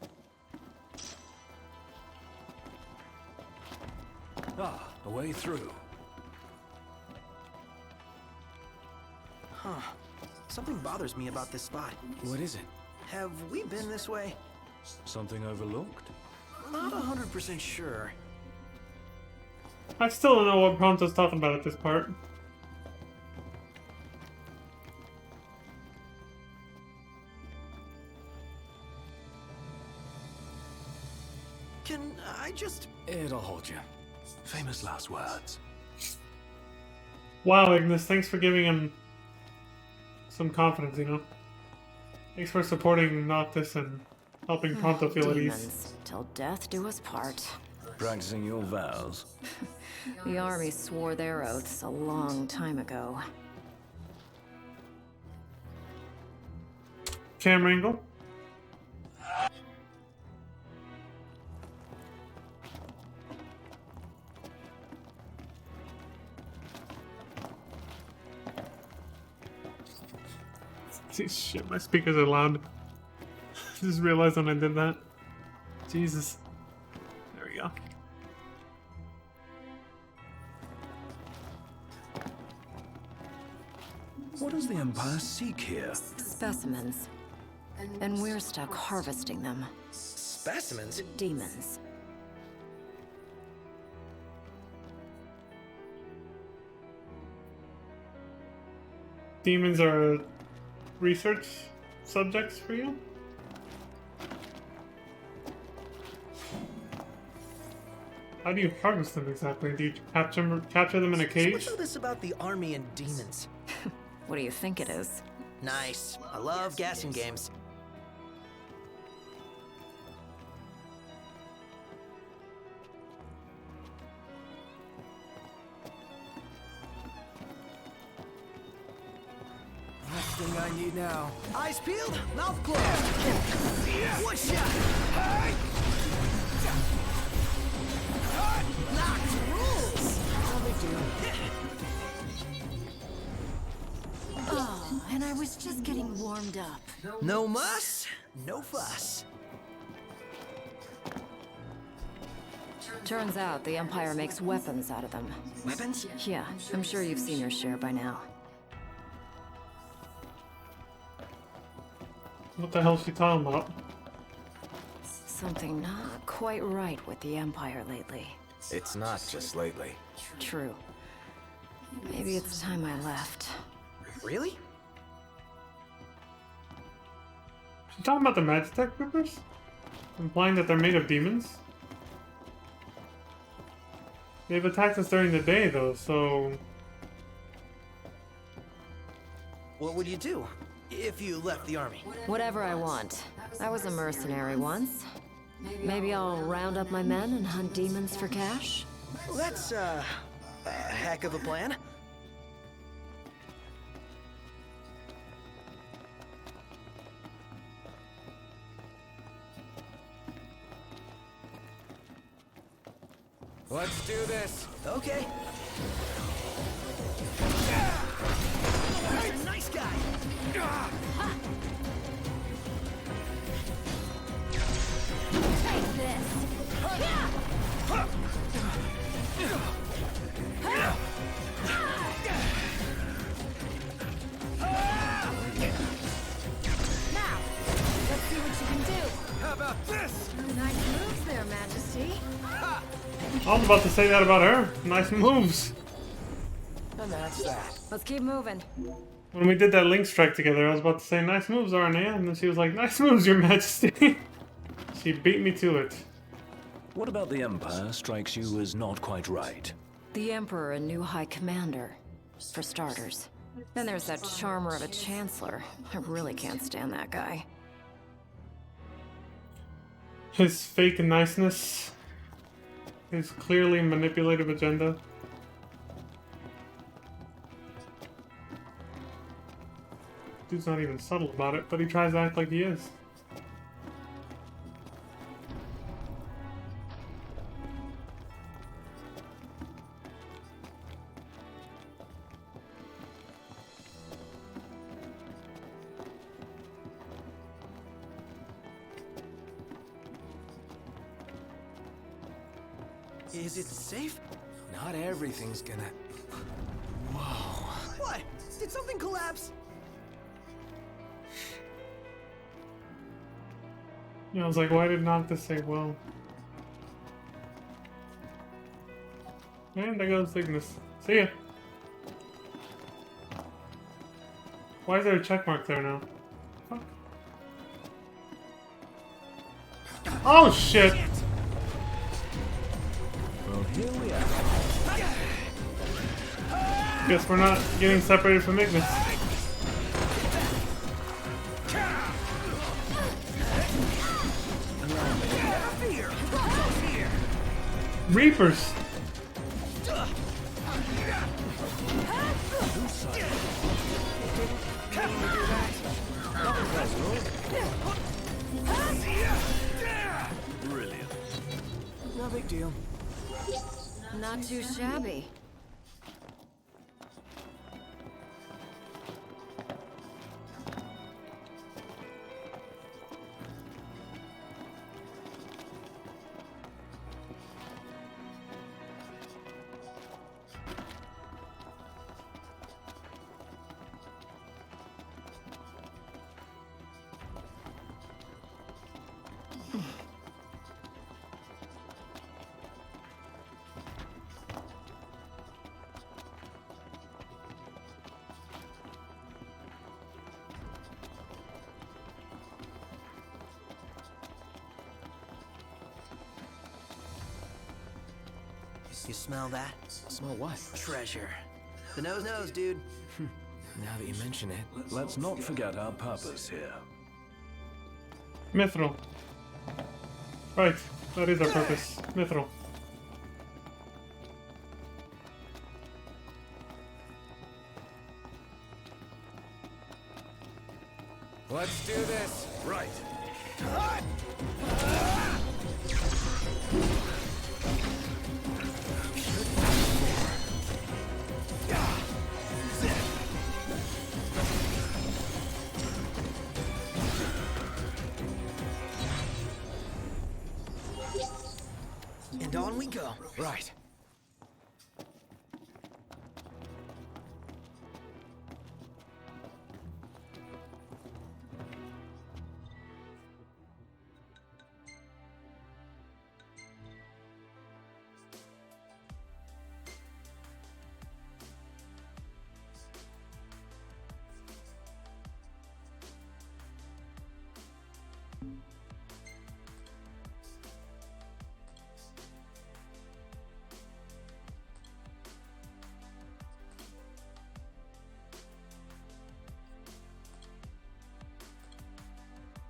A way through. Huh. Something bothers me about this spot. What is it? Have we been this way? Something overlooked? Not 100% sure. I still don't know what Prompto's talking about at this part. Can I just... It'll hold you. Famous last words. Wow, Ignis, thanks for giving him some confidence, you know? Thanks for supporting Noctis and helping Prompto feel at ease. Demons, till death do us part. Practicing your vows. The army swore their oaths a long time ago. Camera angle. Shit, my speakers are loud. Just realized when I did that. Jesus. There we go. What does the Empire seek here? Specimens. And we're stuck harvesting them. Specimens? Demons. Demons are research subjects for you? How do you harvest them exactly? Do you capture them in a So cage? what's all this about the army and demons? What do you think it is? Nice. I love gassing games. Last thing I need now. Eyes peeled, mouth closed. One shot. Knocked rules. No big deal. Oh, and I was just getting warmed up. No muss, no fuss. Turns out the Empire makes weapons out of them. Weapons? Yeah, I'm sure you've seen your share by now. What the hell is she talking about? Something not quite right with the Empire lately. It's not just lately. True. Maybe it's time I left. Really? She talking about the Magitech Rippers? Implying that they're made of demons? They've attacked us during the day though, so... What would you do if you left the army? Whatever I want. I was a mercenary once. Maybe I'll round up my men and hunt demons for cash? Well, that's, a heck of a plan. Let's do this. Okay. You're a nice guy. Take this. Now, let's see what you can do. How about this? Nice moves there, Majesty. I was about to say that about her. Nice moves. And that's that. Let's keep moving. When we did that link strike together, I was about to say, nice moves, Arnea, and then she was like, nice moves, Your Majesty. She beat me to it. What about the Empire strikes you as not quite right? The Emperor and new High Commander, for starters. Then there's that charmer of a Chancellor. I really can't stand that guy. His fake niceness. His clearly manipulative agenda. Dude's not even subtle about it, but he tries to act like he is. Is it safe? Not everything's gonna... Whoa. What? Did something collapse? Yeah, I was like, why did Noctis say well? And there goes Cygnus. See ya. Why is there a check mark there now? Fuck. Oh shit! Well, here we are. Guess we're not getting separated from Ignis. Reapers! Brilliant. No big deal. Not too shabby. You smell that? Smell what? Treasure. The nose knows, dude. Now that you mention it. Let's not forget our purpose here. Mithril. Right, that is our purpose. Mithril. Let's do this. Right. And on we go. Right.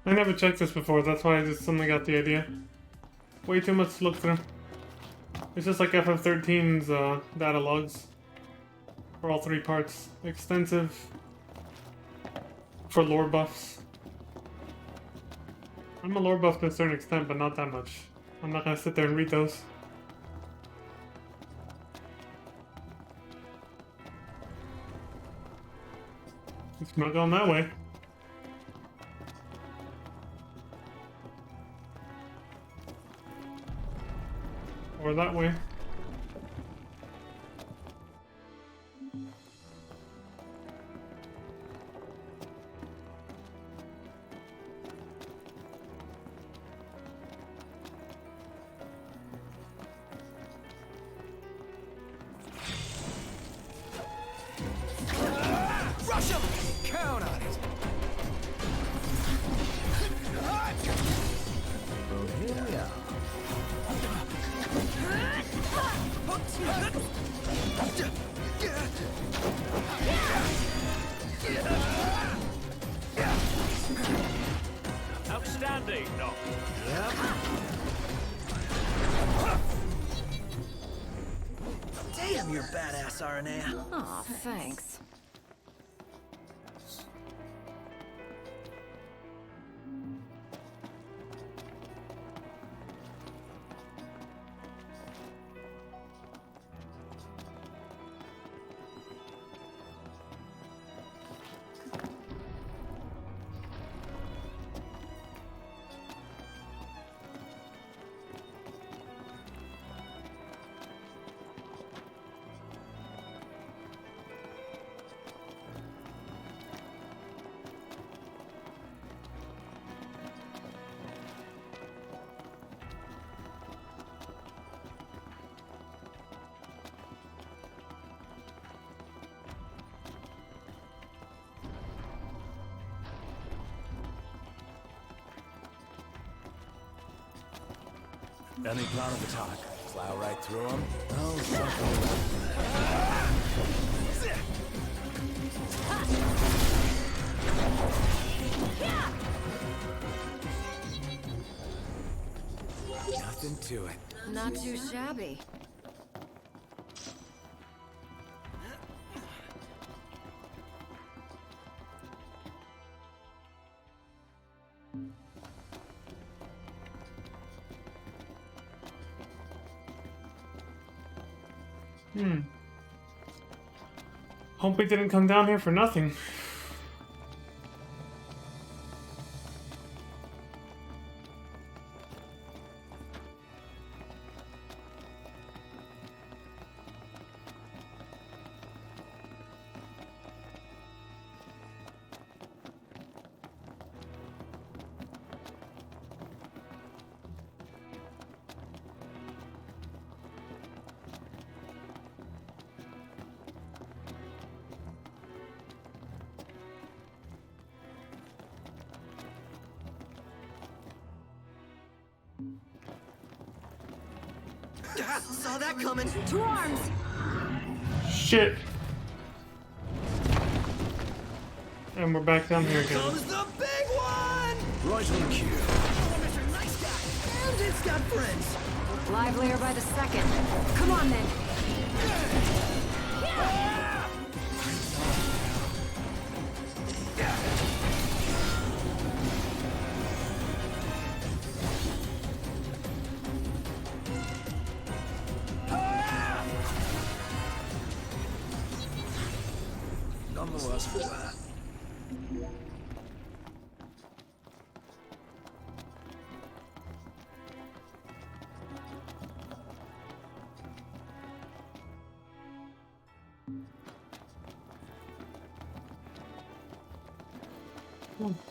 I never checked this before, that's why I just suddenly got the idea. Way too much to look through. It's just like FF13's data logs. For all 3 parts. Extensive. For lore buffs. I'm a lore buff to a certain extent, but not that much. I'm not gonna sit there and read those. It's not going that way. Or that way. Rush him! Count on it. Well, here we are. Outstanding, Noct. Damn, you're badass, Aranea. Aw, thanks. Any plan of attack? Plow right through him. Oh, something. Nothing to it. Not too shabby. Hope we didn't come down here for nothing. Saw that coming. To arms! Shit. And we're back down here again. Comes the big one! Right on cue. Oh, Mr. Nice Guy! And it's got friends! Livelier by the second. Come on then. None the worse for wear.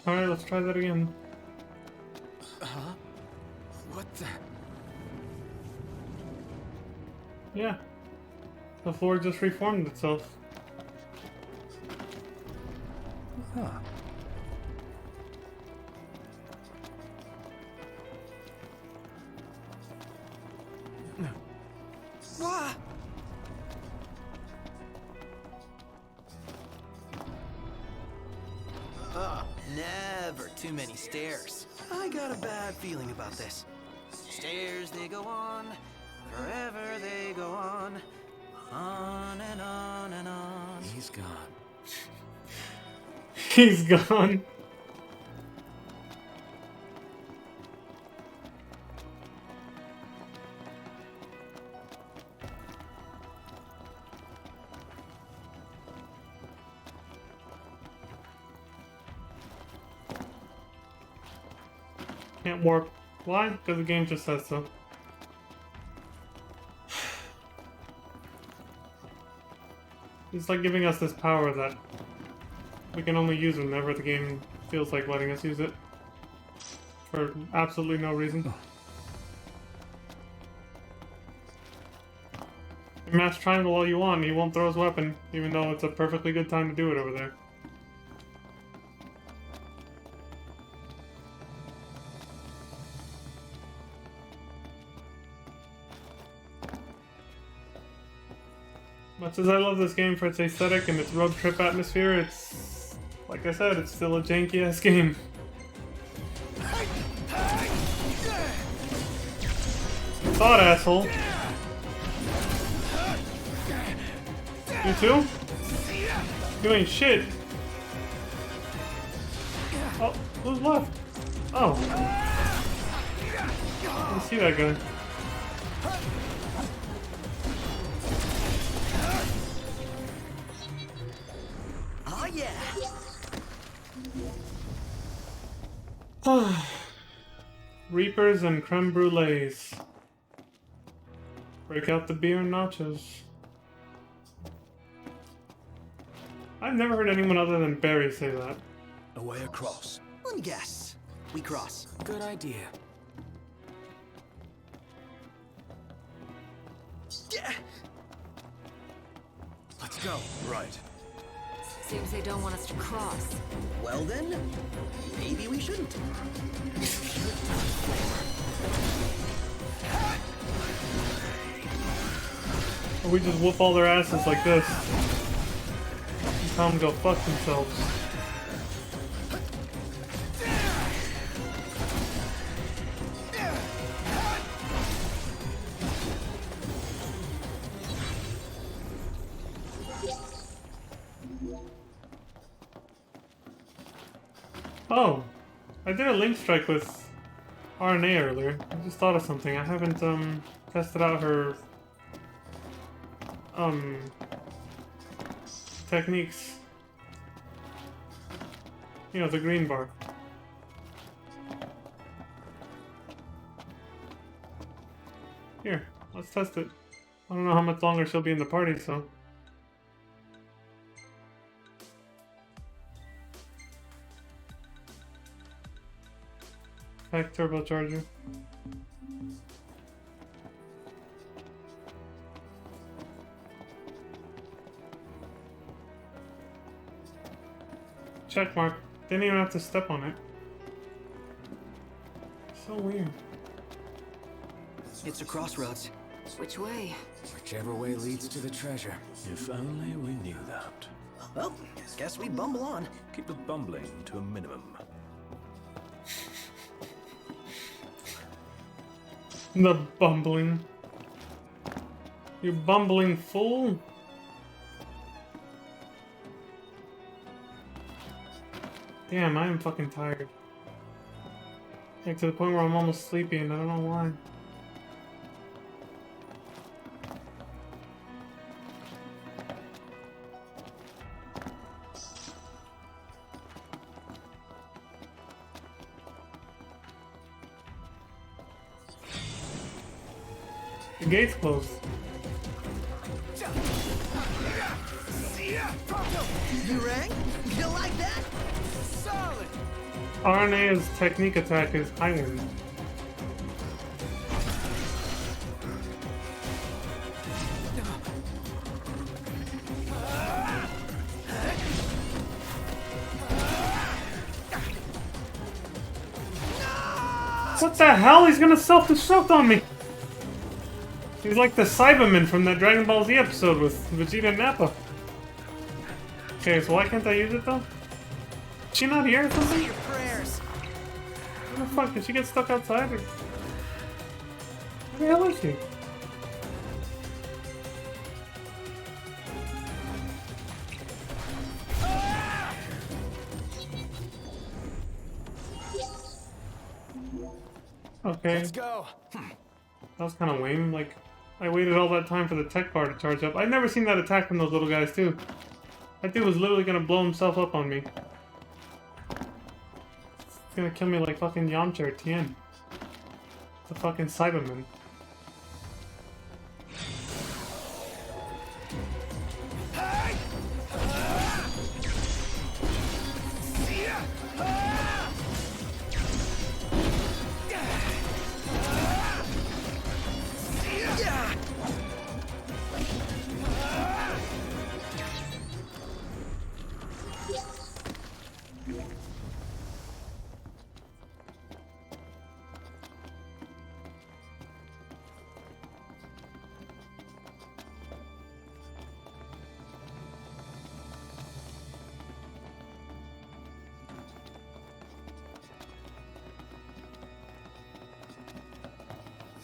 Alright, let's try that again. Huh? What the? Yeah. The floor just reformed itself. Huh. What? Never too many stairs. I got a bad feeling about this. Stairs, they go on, forever they go on and on and on. He's gone. He's gone. Can't warp. Why? Because the game just says so. It's like giving us this power that we can only use whenever the game feels like letting us use it. For absolutely no reason. You mash triangle all you want, he won't throw his weapon, even though it's a perfectly good time to do it over there. Much as I love this game for its aesthetic and its road trip atmosphere, it's, like I said, it's still a janky-ass game. Thought, asshole. You too? You ain't shit. Oh, who's left? Oh. I didn't see that guy. Oh yeah. Reapers and creme brulees. Break out the beer and nachos. I've never heard anyone other than Barry say that. A way across. One guess. We cross. Good idea. Let's go. Right. Seems they don't want us to cross. Well then, maybe we shouldn't. Or we just whoop all their asses like this. And tell them to go fuck themselves. Oh, I did a link strike with RNA earlier. I just thought of something. I haven't tested out her techniques. You know, the green bar. Here, let's test it. I don't know how much longer she'll be in the party, so. Pack turbocharger. Check mark. Didn't even have to step on it. So weird. It's a crossroads. Which way? Whichever way leads to the treasure. If only we knew that. Well, guess we bumble on. Keep the bumbling to a minimum. The bumbling. You bumbling fool. Damn, I am fucking tired. Like to the point where I'm almost sleepy and I don't know why. The gate's closed. You rang? You like that? Solid! Arenea's technique attack is High Wind. What the hell? He's gonna self-destruct on me! He's like the Cyberman from that Dragon Ball Z episode with Vegeta and Nappa. Okay, so why can't I use it though? Is she not here or something? Say your prayers. Where the fuck? Did she get stuck outside? Or... Where the hell is she? Okay. Let's go. That was kind of lame. Like, I waited all that time for the tech bar to charge up. I've never seen that attack from those little guys too. That dude was literally gonna blow himself up on me. He's gonna kill me like fucking Yamcha or Tien. The fucking Cyberman.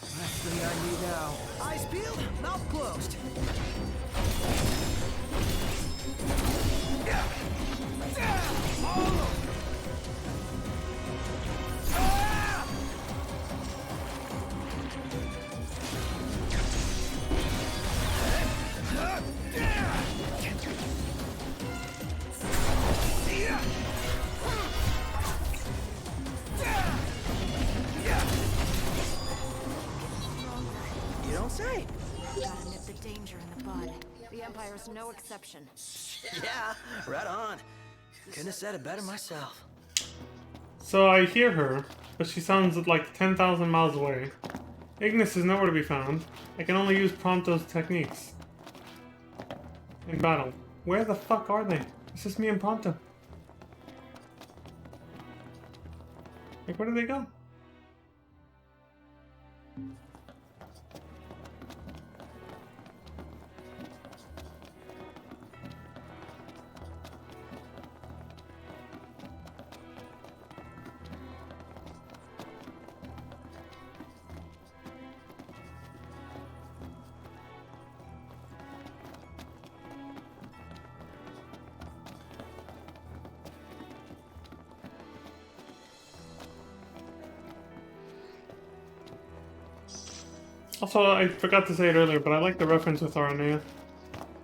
Last thing I need now. Eyes peeled, mouth closed. You don't say. Gotta nip the danger in the bud. The Empire's no exception. Yeah, right on. Couldn't have said it better myself. So I hear her, but she sounds like 10,000 miles away. Ignis is nowhere to be found. I can only use Prompto's techniques in battle. Where the fuck are they? It's just me and Prompto. Like, where did they go? Also, I forgot to say it earlier, but I like the reference with Aranea.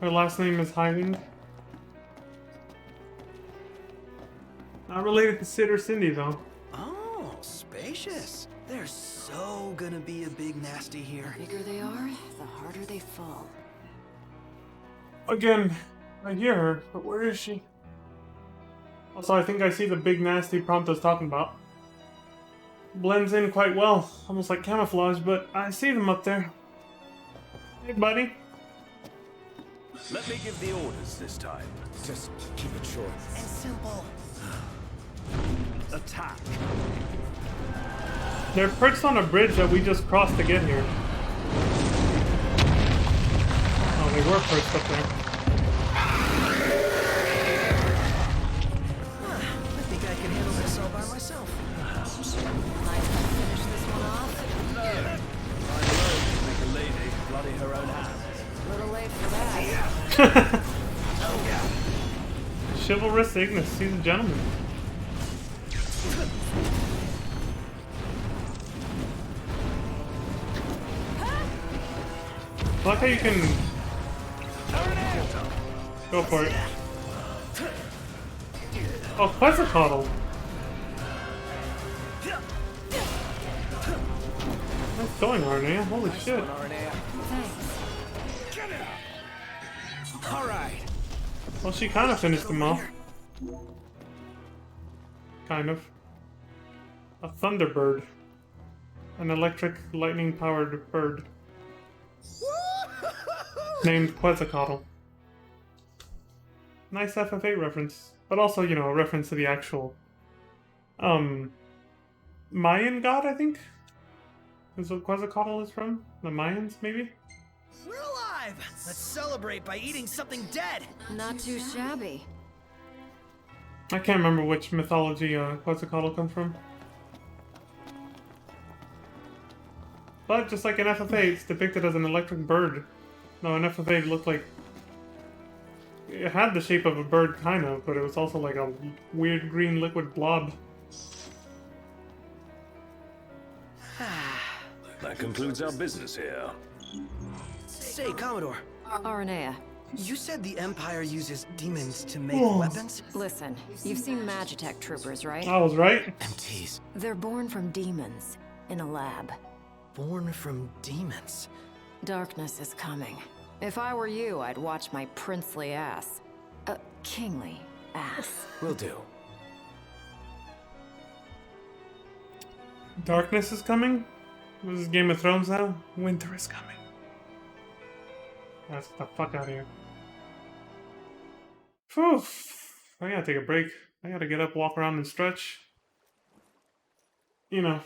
Her last name is Highwind. Not related to Sid or Cindy, though. Oh, spacious. There's so gonna be a big nasty here. The bigger they are, the harder they fall. Again, I hear her, but where is she? Also, I think I see the big nasty Prompto's talking about. Blends in quite well, almost like camouflage, but I see them up there. Hey, buddy. Let me give the orders this time. Just keep it short. And simple. Attack. They're perched on a bridge that we just crossed to get here. were perched up there. I think I can handle this all by myself. Finish this one off. Make a lady bloody her own hands. Little late for that. Chivalrous Ignis, he's a gentleman. I like how you can go for it. Oh, Quetzalcoatl. Nice going, Arnea. Holy shit. All right. Well, she kind of finished him off. Kind of. A Thunderbird. An electric, lightning-powered bird. Named Quetzalcoatl. Nice FF8 reference. But also, you know, a reference to the actual... Mayan god, I think? Is what Quetzalcoatl is from? The Mayans, maybe? We're alive! Let's celebrate by eating something dead! Not too shabby. I can't remember which mythology Quetzalcoatl comes from. But just like in FF8, it's depicted as an electric bird. No, in FF8 it looked like... It had the shape of a bird, kind of, but it was also like a weird green liquid blob. That concludes our business here. Say, Commodore. Aranea. You said the Empire uses demons to make Whoa. weapons? Listen, you've seen Magitech troopers, right? I was right. MTs. They're born from demons, in a lab. Born from demons? Darkness is coming. If I were you, I'd watch my princely ass. Kingly ass. Will do. Darkness is coming? This is Game of Thrones now? Winter is coming. Let's get the fuck out of here. Phew. I gotta take a break. I gotta get up, walk around, and stretch. You know.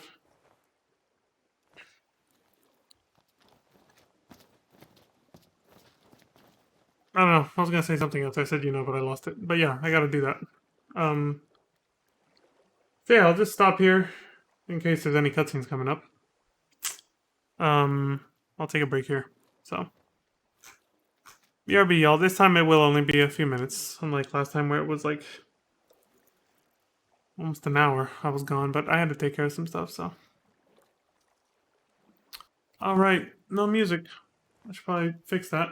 I don't know. I was gonna say something else. I said you know, but I lost it. But yeah, I gotta do that. So yeah, I'll just stop here in case there's any cutscenes coming up. I'll take a break here. So. BRB, y'all. This time it will only be a few minutes, unlike last time where it was like almost an hour I was gone, but I had to take care of some stuff, so. Alright, no music. I should probably fix that.